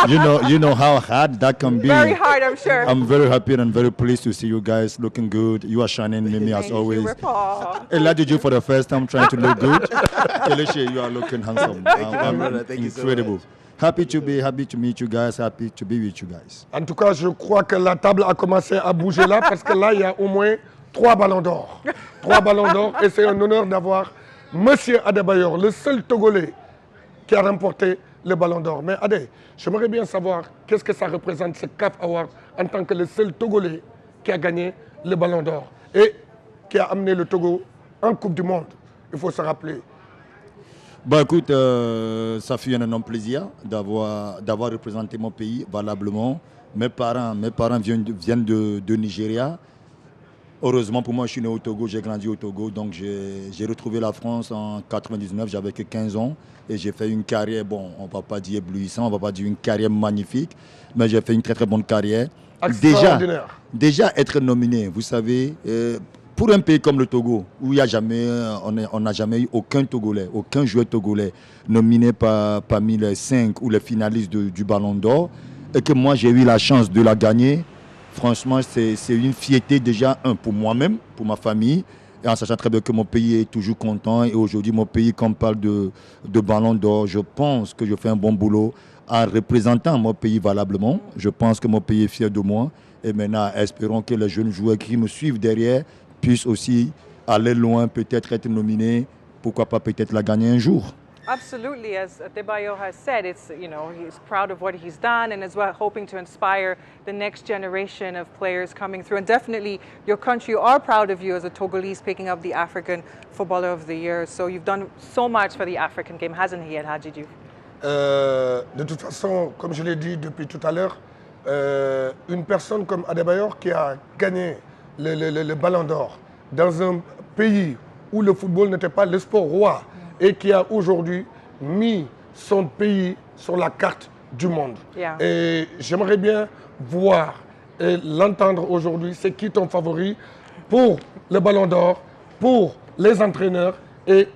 you know how hard that can be. Very hard, I'm sure. I'm very happy and very pleased to see you guys looking good. You are shining, Mimi, as Thank always. you, RuPaul. Elijah for the first time trying to look good. Kelechi, you are looking handsome. Thank you, my brother. Thank you so incredible. much. Happy to meet you guys. Happy to be with you guys. En tout cas, je crois que la table a commencé à bouger là parce que là, il y a au moins 3 ballons d'or. 3 ballons d'or et c'est un honneur d'avoir Monsieur Adebayor, le seul Togolais qui a remporté le ballon d'or. Mais Ade, j'aimerais bien savoir qu'est-ce que ça représente ce CAF Awards en tant que le seul Togolais qui a gagné le ballon d'or et qui a amené le Togo en Coupe du Monde. Il faut se rappeler. Bah écoute, ça fait un énorme plaisir d'avoir représenté mon pays valablement. Mes parents viennent de Nigeria. Heureusement pour moi, je suis né au Togo, j'ai grandi au Togo, donc j'ai retrouvé la France en 99, j'avais que 15 ans et j'ai fait une carrière, bon, on ne va pas dire éblouissante, on ne va pas dire une carrière magnifique, mais j'ai fait une très très bonne carrière. Déjà être nominé, vous savez, pour un pays comme le Togo, où il y a jamais, on n'a jamais eu aucun Togolais, aucun joueur togolais nominé parmi les 5 ou les finalistes du Ballon d'Or, et que moi j'ai eu la chance de la gagner. Franchement, c'est une fierté déjà, pour moi-même, pour ma famille, et en sachant très bien que mon pays est toujours content. Et aujourd'hui, mon pays, quand on parle de ballon d'or, je pense que je fais un bon boulot en représentant mon pays valablement. Je pense que mon pays est fier de moi. Et maintenant, espérons que les jeunes joueurs qui me suivent derrière puissent aussi aller loin, peut-être être nominés, pourquoi pas peut-être la gagner un jour. Absolutely, as Adebayo has said, he's proud of what he's done and is hoping to inspire the next generation of players coming through. And definitely, your country are proud of you as a Togolese picking up the African Footballer of the Year. So you've done so much for the African game, hasn't he, Hadji Diouf? De toute façon, comme je l'ai dit depuis tout à l'heure, une personne comme Adebayor qui a gagné le Ballon d'Or dans un pays où le football n'était pas le sport roi, et qui a aujourd'hui mis son pays sur la carte du monde. Yeah. Et j'aimerais bien voir et l'entendre aujourd'hui, c'est qui ton favori pour le Ballon d'Or, pour les entraîneurs et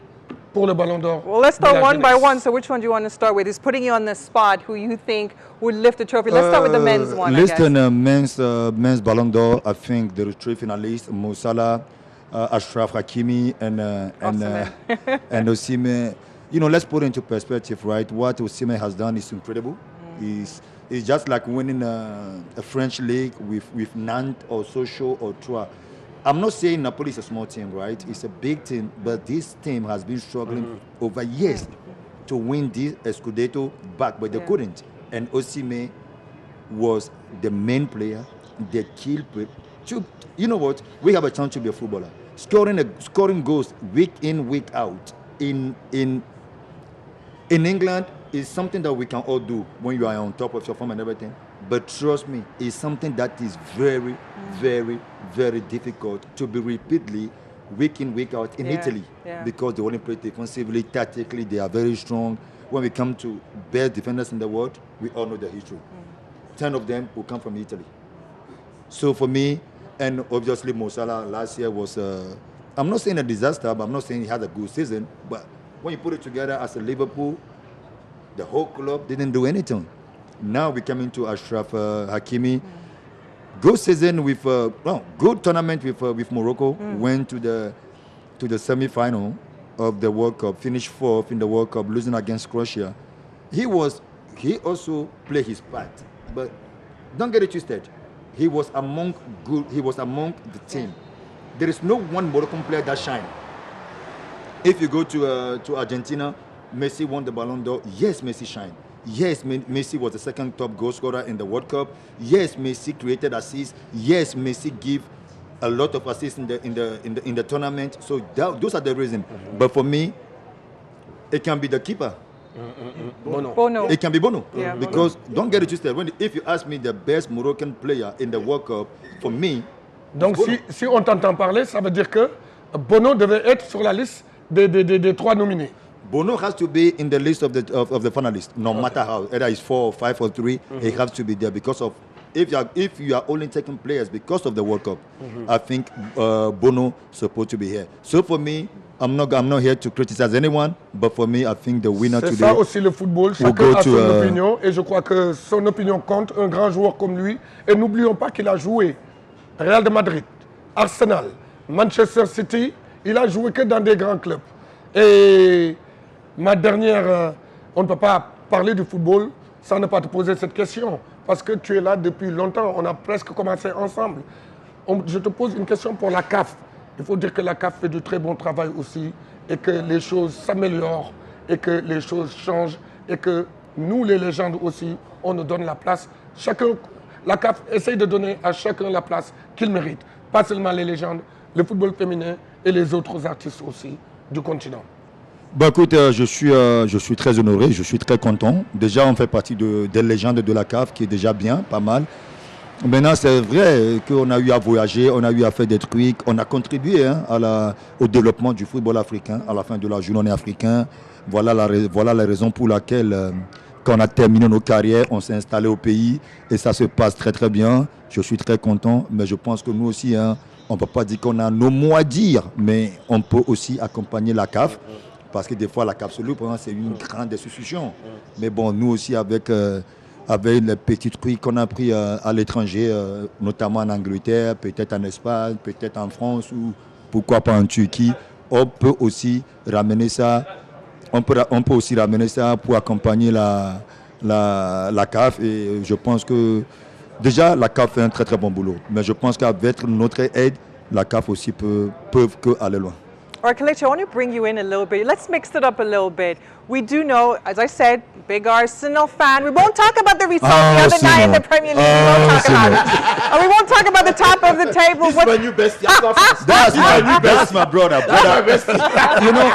pour le Ballon d'Or. Well, let's start one by one. So which one do you want to start with? He's putting you on the spot who you think would lift the trophy. Let's start with the men's one, Listen, men's Ballon d'Or, I think there are 3 finalists, Mo Salah, Ashraf Hakimi and Osimhen. You know, let's put it into perspective, right? What Osimhen has done is incredible. It's just like winning a French league with Nantes or Sochaux or Troyes. I'm not saying Napoli is a small team, right? It's a big team, but this team has been struggling over years to win this Scudetto back, but they couldn't. And Osimhen was the main player, the key player. You know what? We have a chance to be a footballer. Scoring goals week in, week out in England is something that we can all do when you are on top of your form and everything. But trust me, it's something that is very, very, very difficult to be repeatedly week in, week out in Italy. Because they only play defensively, tactically, they are very strong. When we come to best defenders in the world, we all know the history. 10 of them will come from Italy. So for me, and obviously Mo Salah last year was, I'm not saying a disaster, but I'm not saying he had a good season. But when you put it together as a Liverpool, the whole club didn't do anything. Now we come into Ashraf Hakimi. Good season with, good tournament with Morocco. Went to the semi-final of the World Cup, finished 4th in the World Cup, losing against Croatia. He also played his part, but don't get it twisted. He was among the team. There is no one Moroccan player that shine. If you go to Argentina, Messi won the Ballon d'Or. Yes, Messi shined. Yes, Messi was the second top goal scorer in the World Cup. Yes, Messi created assists. Yes, Messi gave a lot of assists in the tournament. So those are the reasons. But for me, it can be the keeper. Bono. It can be Bono. Yeah, because don't get it twisted. If you ask me the best Moroccan player in the World Cup, for me, Donc si on t'entend parler, ça veut dire que Bono devait être sur la liste des 3 nominés. Bono has to be in the list of the finalists, no matter how, either it's 4 or 5 or 3, he has to be there because of, if you are only taking players because of the World Cup, I think Bono supposed to be here. So for me, I'm not here to criticize anyone, but for me, I think the winner today. C'est ça aussi le football, chacun a son opinion, et je crois que son opinion compte, un grand joueur comme lui. Et n'oublions pas qu'il a joué Real de Madrid, Arsenal, Manchester City, il a joué que dans des grands clubs. Et ma dernière, on ne peut pas parler du football sans ne pas te poser cette question, parce que tu es là depuis longtemps, on a presque commencé ensemble. Je te pose une question pour la CAF. Il faut dire que la CAF fait du très bon travail aussi, et que les choses s'améliorent, et que les choses changent, et que nous, les légendes aussi, on nous donne la place. La CAF essaye de donner à chacun la place qu'il mérite, pas seulement les légendes, le football féminin et les autres artistes aussi du continent. Bah écoute, je suis très honoré, je suis très content. Déjà, on fait partie des légendes de la CAF, qui est déjà bien, pas mal. Maintenant, c'est vrai qu'on a eu à voyager, on a eu à faire des trucs, on a contribué au développement du football africain. À la fin de la journée, on est africain. Voilà la raison pour laquelle, quand on a terminé nos carrières, on s'est installé au pays et ça se passe très très bien. Je suis très content, mais je pense que nous aussi, on ne peut pas dire qu'on a nos mots à dire, mais on peut aussi accompagner la CAF. Parce que des fois, la CAF solo, c'est une grande institution. Mais bon, nous aussi, avec les petits trucs qu'on a pris à l'étranger, notamment en Angleterre, peut-être en Espagne, peut-être en France, ou pourquoi pas en Turquie, on peut aussi ramener ça. On peut aussi ramener ça pour accompagner la CAF. Et je pense que déjà, la CAF fait un très très bon boulot. Mais je pense qu'avec notre aide, la CAF aussi peut aller loin. All right, Kelechi, I want to bring you in a little bit. Let's mix it up a little bit. We do know, as I said, big Arsenal fan. We won't talk about the result the other night in the Premier League. We won't talk about it. And we won't talk about the top of the table. This is my new bestie. That's my brother. You know,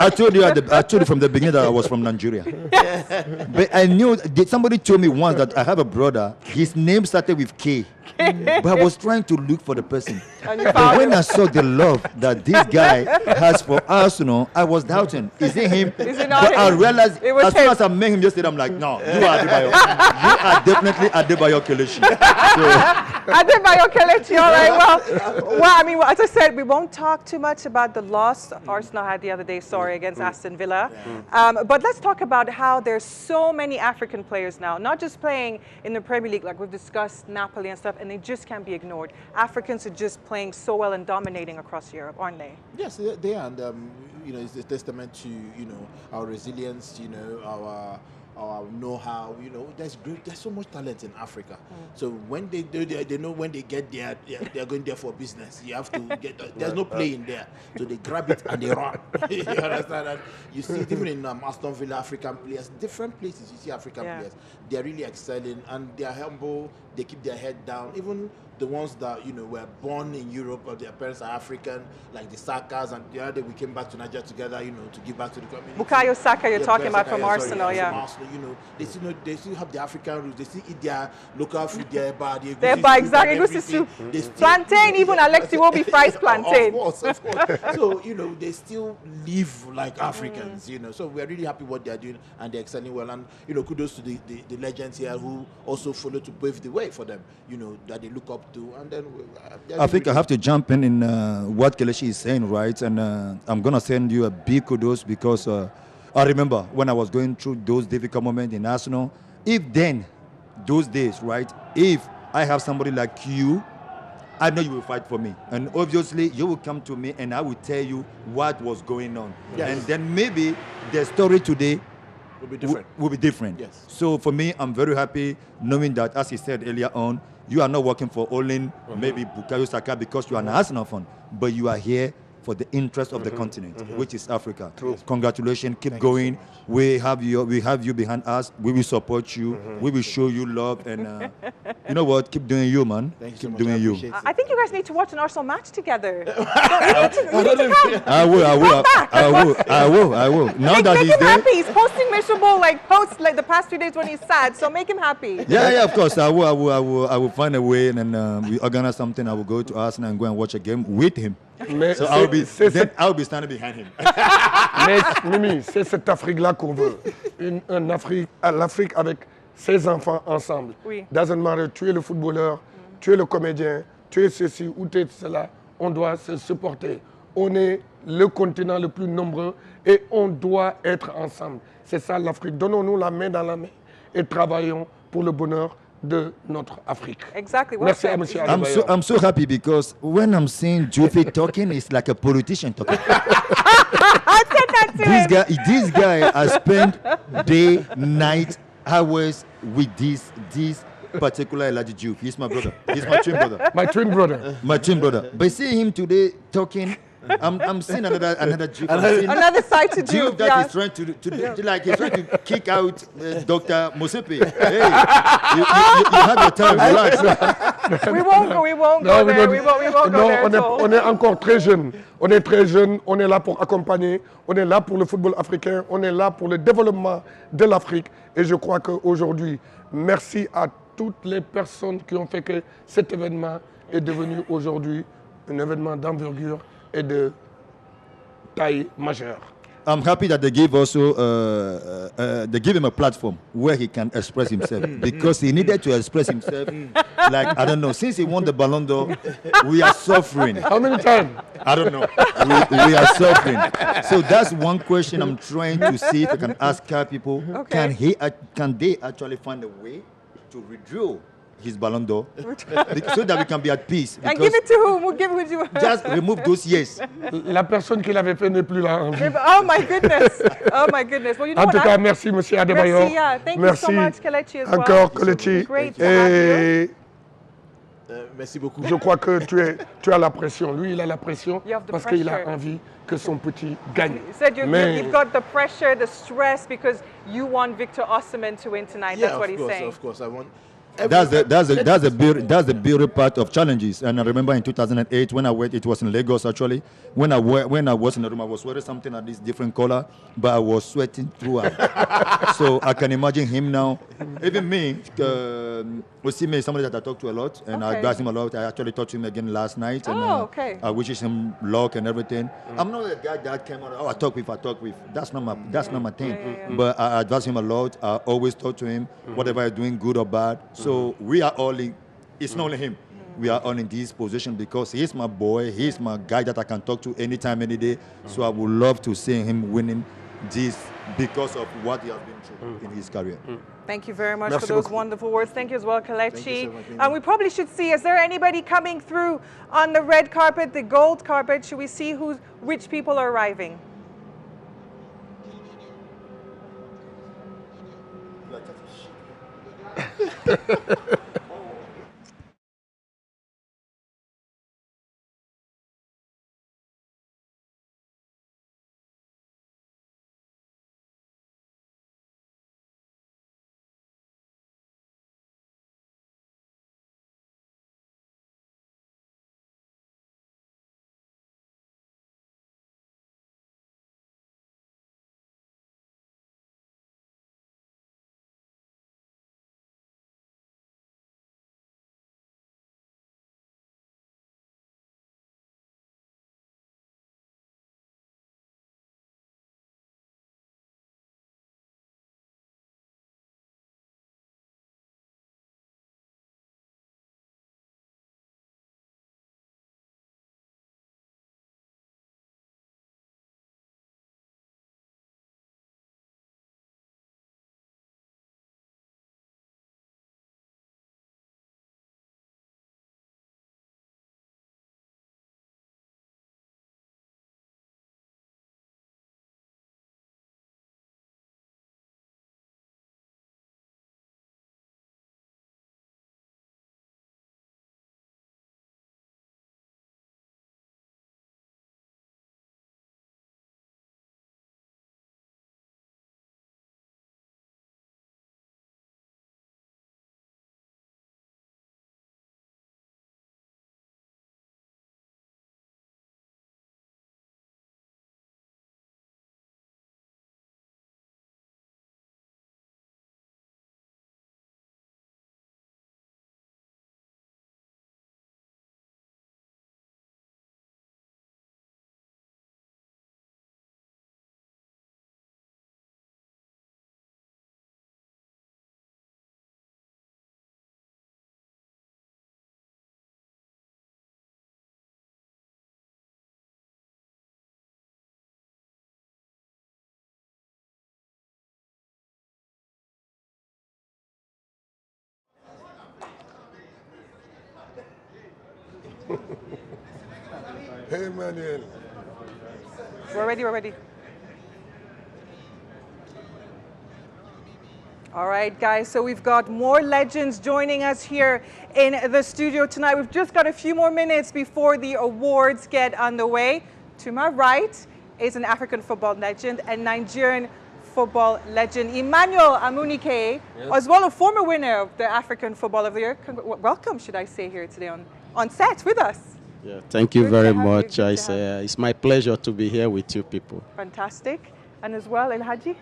I told you from the beginning that I was from Nigeria. But I knew, somebody told me once that I have a brother, his name started with K. But I was trying to look for the person. But when I saw the love that this guy has for Arsenal, I was doubting. Is it him? Is it not but him? I realized as soon him. as I met him yesterday, I'm like, no, you are Adebayo. You are definitely Adebayo Kelechi. Adebayo Kelechi, all right. Well, I mean, as I said, we won't talk too much about the loss Arsenal had the other day, against Aston Villa. But let's talk about how there's so many African players now, not just playing in the Premier League, like we've discussed Napoli and stuff, and they just can't be ignored. Africans are just playing so well and dominating across Europe, aren't they? Yes, they are, and you know, it's a testament to our resilience, our know-how. There's so much talent in Africa. So when they know when they get there, they're going there for business. You have to get. There's no playing there, so they grab it and they run. You understand that? You see it even in Aston Villa, African players, different places. You see African players. They're really excelling and they're humble. They keep their head down. Even the ones that were born in Europe or their parents are African, like the Sakas, and the other day we came back to Nigeria together, to give back to the community. Bukayo Saka, you're talking about from Arsenal, From Arsenal, they still have the African roots. They still eat their local food, their bar, exactly. Soup. Plantain, even Alexi will be fries plantain. Of course. So they still live like Africans. So we're really happy what they're doing and they're excelling well. And kudos to the legends here who also follow to pave the way for them. That they look up to, and then I think I have to jump in what Kelechi is saying, right? And I'm gonna send you a big kudos because I remember when I was going through those difficult moments in Arsenal. If then, those days, right? If I have somebody like you, I know you will fight for me, and obviously you will come to me, and I will tell you what was going on, and then maybe the story today will be different. Yes. So for me, I'm very happy knowing that, as he said earlier on, you are not working for only maybe Bukayo Saka because you are an Arsenal fan, but you are here for the interest of the continent, which is Africa. Congratulations, keep going. We have you behind us. We will support you. We will show you love, and you know what? Keep doing you, man. Keep doing you. I think you guys need to watch an Arsenal match together. You need to come. I will. Now Make that him he's there. happy. He's posting miserable posts the past 2 days when he's sad. So make him happy. Yeah, of course. I will find a way, and we organize something. I will go to Arsenal and go and watch a game with him. So I'll be standing behind him. Mais Mimi, c'est cette Afrique-là qu'on veut. L'Afrique avec ses enfants ensemble. Oui. Doesn't matter, tu es le footballeur, tu es le comédien, tu es ceci ou tu es cela. On doit se supporter. On est le continent le plus nombreux et on doit être ensemble. C'est ça l'Afrique. Donnons-nous la main dans la main et travaillons pour le bonheur de notre Afrique. Exactly. Well Merci said. à monsieur Adebayor. I'm so happy because when I'm seeing Joffrey talking, it's like a politician talking. I said that to him. This guy has spent day, night, hours with this particular Elijah Juve. He's my brother. He's my twin brother. My twin brother. My twin brother. But seeing him today talking, I'm seeing another Juve. Another side to do. Juve that is trying to like he's trying to kick out Dr. Mosepe. Hey, you have your time. Relax. We won't go there. We won't go there at all. On est encore très jeunes. On est très jeunes. On est là pour accompagner. On est là pour le football africain. On est là pour le développement de l'Afrique. Et je crois qu'aujourd'hui, merci à toutes les personnes qui ont fait que cet événement est devenu aujourd'hui un événement d'envergure et de taille majeure. I'm happy that they give also they give him a platform where he can express himself because he needed to express himself. Like I don't know, since he won the Ballon d'Or, we are suffering. How many times? I don't know. We are suffering. So that's one question I'm trying to see if I can ask CAF people. Okay. Can they actually find a way to withdraw his Ballon d'Or so that we can be at peace? And give it to whom? We'll give it to you. Just remove those years. La personne qui l'avait fait n'est plus là en vie. Oh my goodness. Oh my goodness. Well, you know En what? tout cas, merci monsieur Adebayor. Merci, yeah. Thank you so much, Kelechi, as well. Encore Kelechi. Great to have you. Merci beaucoup. Je crois que tu as la pression. Lui, il a la pression You have the parce qu'il a pressure. envie que son petit gagne. You said you've got the pressure, the stress, because you want Victor Osimhen to win tonight. Yeah, That's what he's saying. Of course, I want. That's the beauty part of challenges. And I remember in 2008 when I went, it was in Lagos actually. When I was in the room, I was wearing something at this different color, but I was sweating throughout. So I can imagine him now. Even me, Osime is somebody that I talk to a lot, and I advise him a lot. I actually talked to him again last night, and I wishes him luck and everything. I'm not a guy that came out. I talk with. That's not my thing. But I advise him a lot. I always talk to him, whatever I'm doing, good or bad. So we are all in. It's not only him. We are all in this position because he's my boy. He's my guy that I can talk to anytime, any day. So I would love to see him winning this because of what he has been through in his career. Thanch you very much Merci for those beaucoup. wonderful words. Thank you as well, Kelechi. Thank you so much, Mimi. And we probably should see, is there anybody coming through on the red carpet, the gold carpet? Should we see which people are arriving? Emmanuel. We're ready, we're ready. All right, guys, so we've got more legends joining us here in the studio tonight. We've just got a few more minutes before the awards get underway. To my right is an African football legend and Nigerian football legend, Emmanuel Amunike, as well a former winner of the African Football of the Year. Welcome, should I say, here today on set with us. Yeah, thank you very much. It's my pleasure to be here with you people. Fantastic. And as well, El Hadji?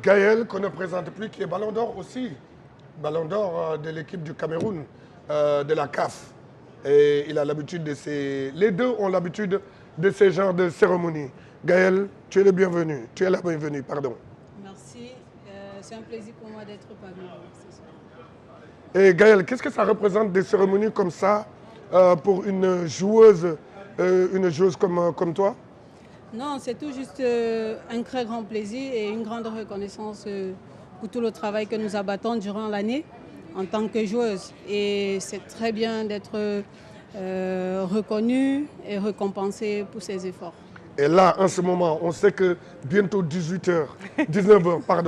Gaël, qu'on ne présente plus, qui est Ballon d'Or aussi. Ballon d'Or de l'équipe du Cameroun, de la CAF. Et il a l'habitude de ces... Les deux ont l'habitude de ces genres de cérémonies. Gaël, tu es le bienvenu. Tu es la bienvenue, pardon. Merci. C'est un plaisir pour moi d'être parmi vous. Et Gaël, qu'est-ce que ça représente des cérémonies comme ça pour une joueuse comme toi? Non, c'est tout juste un très grand plaisir et une grande reconnaissance pour tout le travail que nous abattons durant l'année en tant que joueuse. Et c'est très bien d'être reconnue et récompensée pour ses efforts. Et là, en ce moment, on sait que bientôt 19h,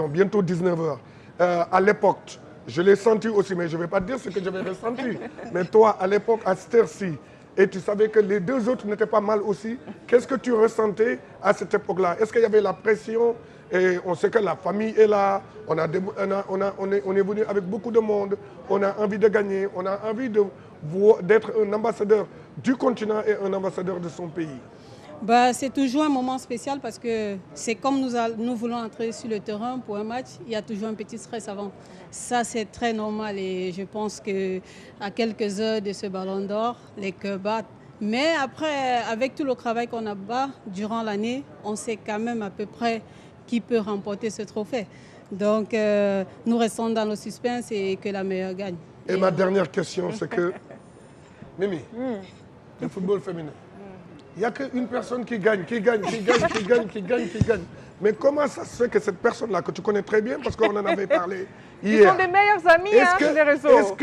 bientôt 19h. À l'époque, je l'ai senti aussi, mais je ne vais pas dire ce que j'avais ressenti. Mais toi, à l'époque, à cette heure-ci, et tu savais que les deux autres n'étaient pas mal aussi. Qu'est-ce que tu ressentais à cette époque-là? Est-ce qu'il y avait la pression? Et on sait que la famille est là, on est venu avec beaucoup de monde, on a envie de gagner, on a envie d'être un ambassadeur du continent et un ambassadeur de son pays. C'est toujours un moment spécial parce que c'est comme nous voulons entrer sur le terrain pour un match, il y a toujours un petit stress avant. Ça, c'est très normal et je pense qu'à quelques heures de ce ballon d'or, les cœurs battent. Mais après, avec tout le travail qu'on a bas durant l'année, on sait quand même à peu près qui peut remporter ce trophée. Donc, nous restons dans le suspense et que la meilleure gagne. Et ma dernière question, c'est que, Mimi, le football féminin, il n'y a qu'une personne qui gagne. Mais comment ça se fait que cette personne-là, que tu connais très bien, parce qu'on en avait parlé hier... Ils sont des meilleurs amis sur les réseaux.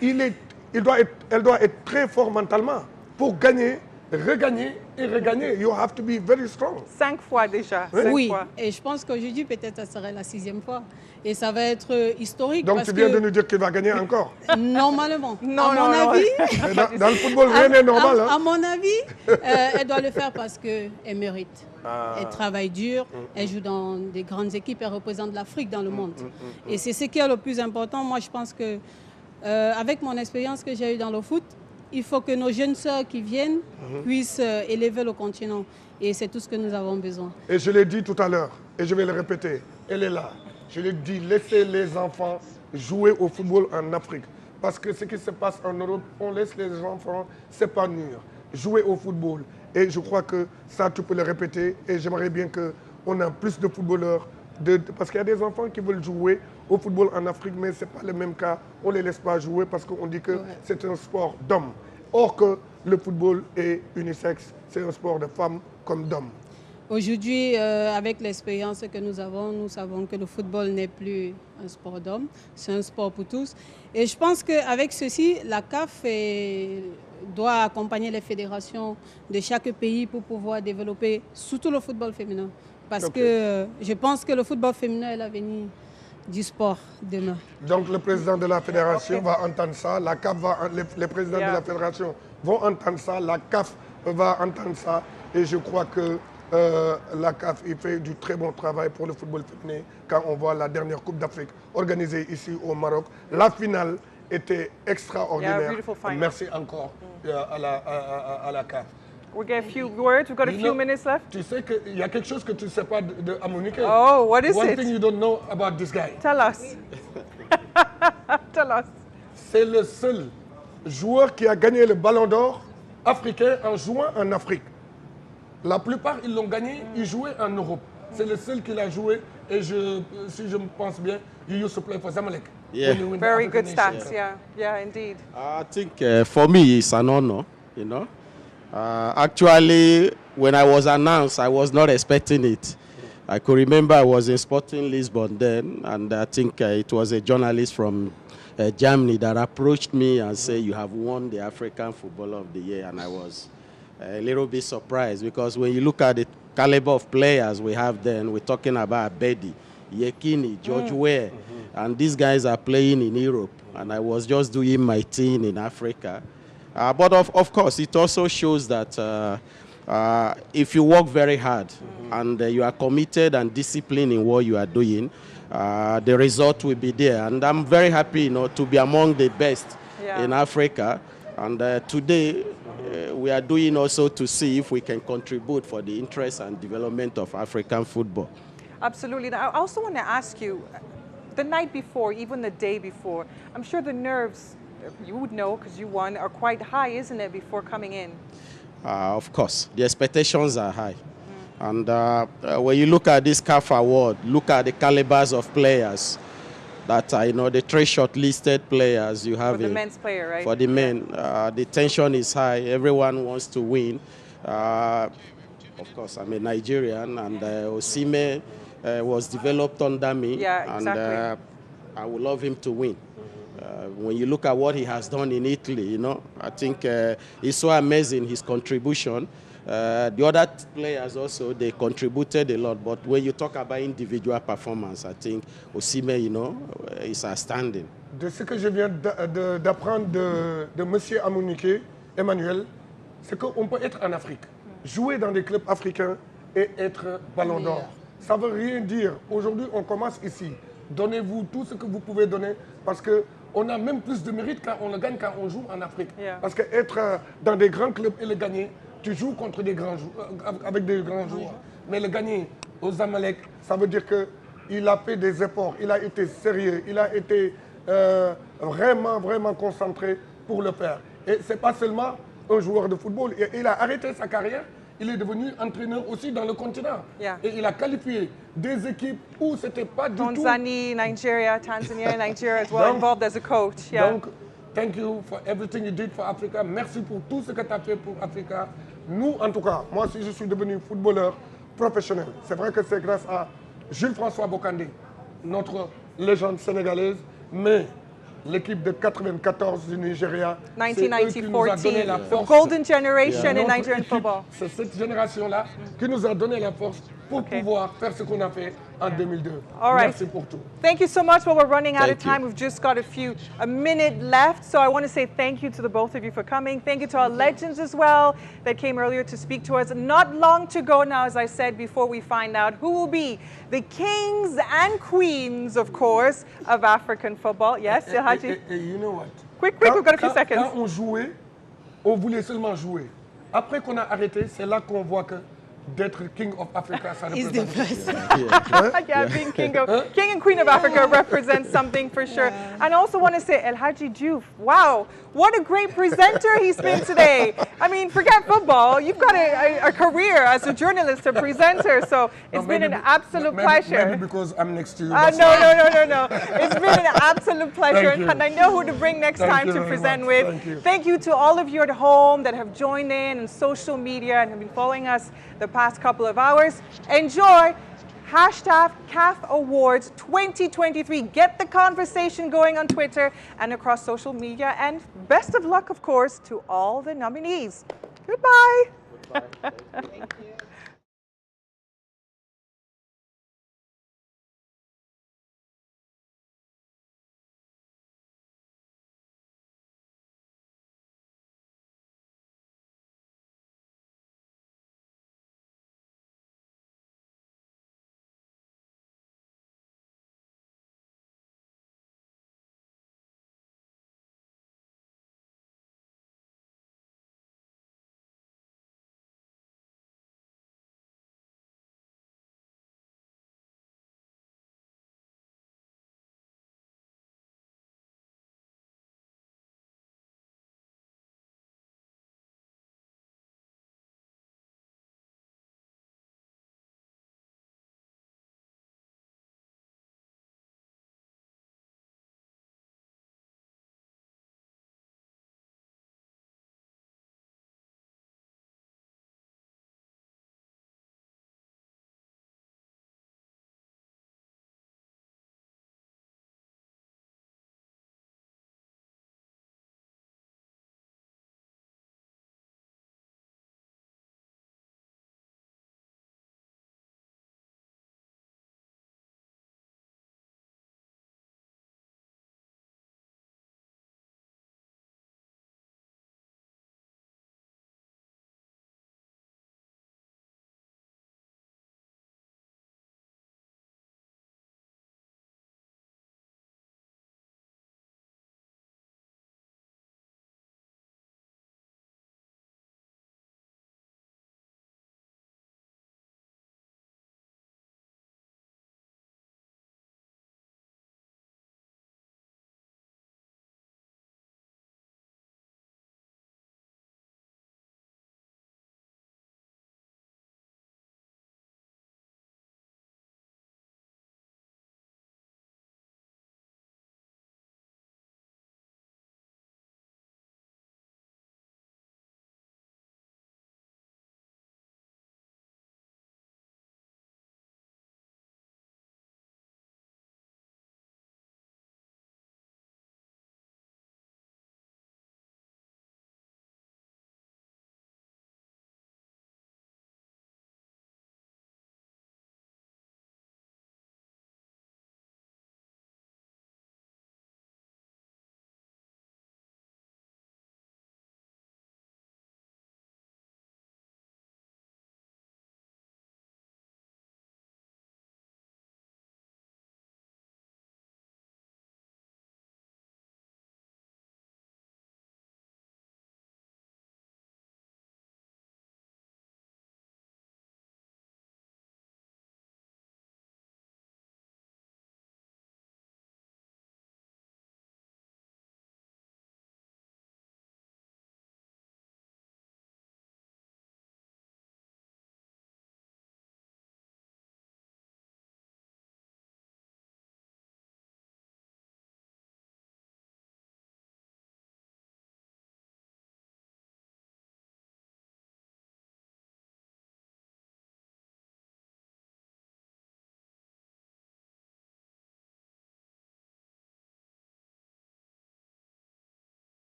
Elle doit être très fort mentalement pour gagner, regagner et regagner. You have to be very strong. 5 fois déjà. Oui, 5 fois. Et je pense qu'aujourd'hui, peut-être, ça serait la 6e fois. Et ça va être historique. Donc tu viens de nous dire qu'il va gagner encore? Normalement. Non, à mon avis, dans le football, rien n'est normal. À mon avis, elle doit le faire parce qu'elle mérite. Elle travaille dur, elle joue dans des grandes équipes, elle représente l'Afrique dans le monde. Et c'est ce qui est le plus important. Moi, je pense que avec mon expérience que j'ai eue dans le foot, il faut que nos jeunes sœurs qui viennent puissent élever le continent. Et c'est tout ce que nous avons besoin. Et je l'ai dit tout à l'heure, et je vais le répéter, elle est là. Je l'ai dit, laissez les enfants jouer au football en Afrique. Parce que ce qui se passe en Europe, on laisse les enfants s'épanouir, jouer au football. Et je crois que ça, tu peux le répéter. Et j'aimerais bien qu'on ait plus de footballeurs. Parce qu'il y a des enfants qui veulent jouer au football en Afrique, mais ce n'est pas le même cas. On ne les laisse pas jouer parce qu'on dit que c'est un sport d'hommes. Or que le football est unisexe, c'est un sport de femmes comme d'hommes. Aujourd'hui, avec l'expérience que nous savons que le football n'est plus un sport d'hommes, c'est un sport pour tous. Et je pense qu'avec ceci, la CAF doit accompagner les fédérations de chaque pays pour pouvoir développer surtout le football féminin. Parce que je pense que le football féminin est l'avenir du sport demain. Donc le président de la fédération va entendre ça, la CAF les présidents de la fédération vont entendre ça, la CAF va entendre ça. Et je crois que la CAF il fait du très bon travail pour le football féminin quand on voit la dernière Coupe d'Afrique organisée ici au Maroc. La finale était extraordinaire. Merci encore à la CAF. We get a few words. We've got a few minutes left. Tu sais qu'il y a quelque chose que tu ne sais pas de Amunike. Oh, what is it? One thing you don't know about this guy. Tell us. Tell us. C'est le seul joueur qui a gagné le Ballon d'Or africain en jouant en Afrique. La plupart, ils l'ont gagné, ils jouaient en Europe. C'est le seul qui l'a joué. Et si je me pense bien, he used to play for Zamalek. Yeah. Very good stats. Yeah, indeed. I think for me, it's an honor, you know. Actually, when I was announced, I was not expecting it. I could remember I was in Sporting Lisbon then, and I think it was a journalist from Germany that approached me and said, you have won the African Footballer of the Year, and I was a little bit surprised because when you look at the caliber of players we have then, we're talking about Abedi, Yekini, George Weah, and these guys are playing in Europe, and I was just doing my thing in Africa. But of course, it also shows that if you work very hard and you are committed and disciplined in what you are doing, the result will be there. And I'm very happy, to be among the best in Africa. And today, we are doing also to see if we can contribute for the interest and development of African football. Absolutely. Now, I also want to ask you, the night before, even the day before, I'm sure the nerves, you would know because you won, are quite high, isn't it, before coming in? Of course, the expectations are high. And when you look at this CAF award, look at the calibers of players that are, the 3 shortlisted players you have. For the men's player, right? For the men, the tension is high. Everyone wants to win. Of course, I'm a Nigerian, and Osime was developed under me. Yeah, exactly. And I would love him to win. When you look at what he has done in Italy, I think it's so amazing, his contribution. The other players also, they contributed a lot. But when you talk about individual performance, I think Osime, is outstanding. De ce que je viens d'apprendre de monsieur Amouniké, Emmanuel, c'est qu'on peut être en Afrique, jouer dans des clubs africains et être ballon d'or. Ça ne veut rien dire. Aujourd'hui, on commence ici. Donnez-vous tout ce que vous pouvez donner parce qu'on a même plus de mérite quand on le gagne quand on joue en Afrique. Parce qu'être dans des grands clubs et le gagner, tu joues contre des grands avec des grands joueurs. Mais le gagner aux Zamalek, ça veut dire qu'il a fait des efforts, il a été sérieux, il a été vraiment, vraiment concentré pour le faire. Et ce n'est pas seulement un joueur de football. Il a arrêté sa carrière. Il est devenu entraîneur aussi dans le continent. Et il a qualifié des équipes où ce n'était pas du tout... Tanzania, Nigeria as well, involved as a coach. Donc, thank you for everything you did for Africa. Merci pour tout ce que tu as fait pour Africa. Nous, en tout cas, moi, si je suis devenu footballeur professionnel, c'est vrai que c'est grâce à Jules-François Bocandé, notre légende sénégalaise, mais l'équipe de 94 du Nigeria, 1990-14, the golden generation in Nigerian football. C'est cette génération-là qui nous a donné la force pour pouvoir faire ce qu'on a fait en 2002. All right. Merci pour tout. Thank you so much. Well, we're running out of time. We've just got a minute left. So I want to say thank you to the both of you for coming. Thank you to our legends as well that came earlier to speak to us. Not long to go now, as I said, before we find out who will be the kings and queens, of course, of African football. Yes, Haji? You know what? Quick, we've got a few seconds. Quand on jouait, on voulait seulement jouer. Après qu'on a arrêté, c'est là qu'on voit que d'être King of Africa, ça représente. Being King and Queen of Africa represents something for sure. And I also want to say, El Hadji Diouf, wow, what a great presenter he's been today. I mean, forget football, you've got a career as a journalist, a presenter, so it's been an absolute pleasure. Maybe because I'm next to you. No. It's been an absolute pleasure, and I know who to bring next time to present with. Thank you to all of you at home that have joined in on social media and have been following us the past couple of hours. Enjoy #CAF Awards 2023. Get the conversation going on Twitter and across social media. And best of luck, of course, to all the nominees. Goodbye. Goodbye. Thank you.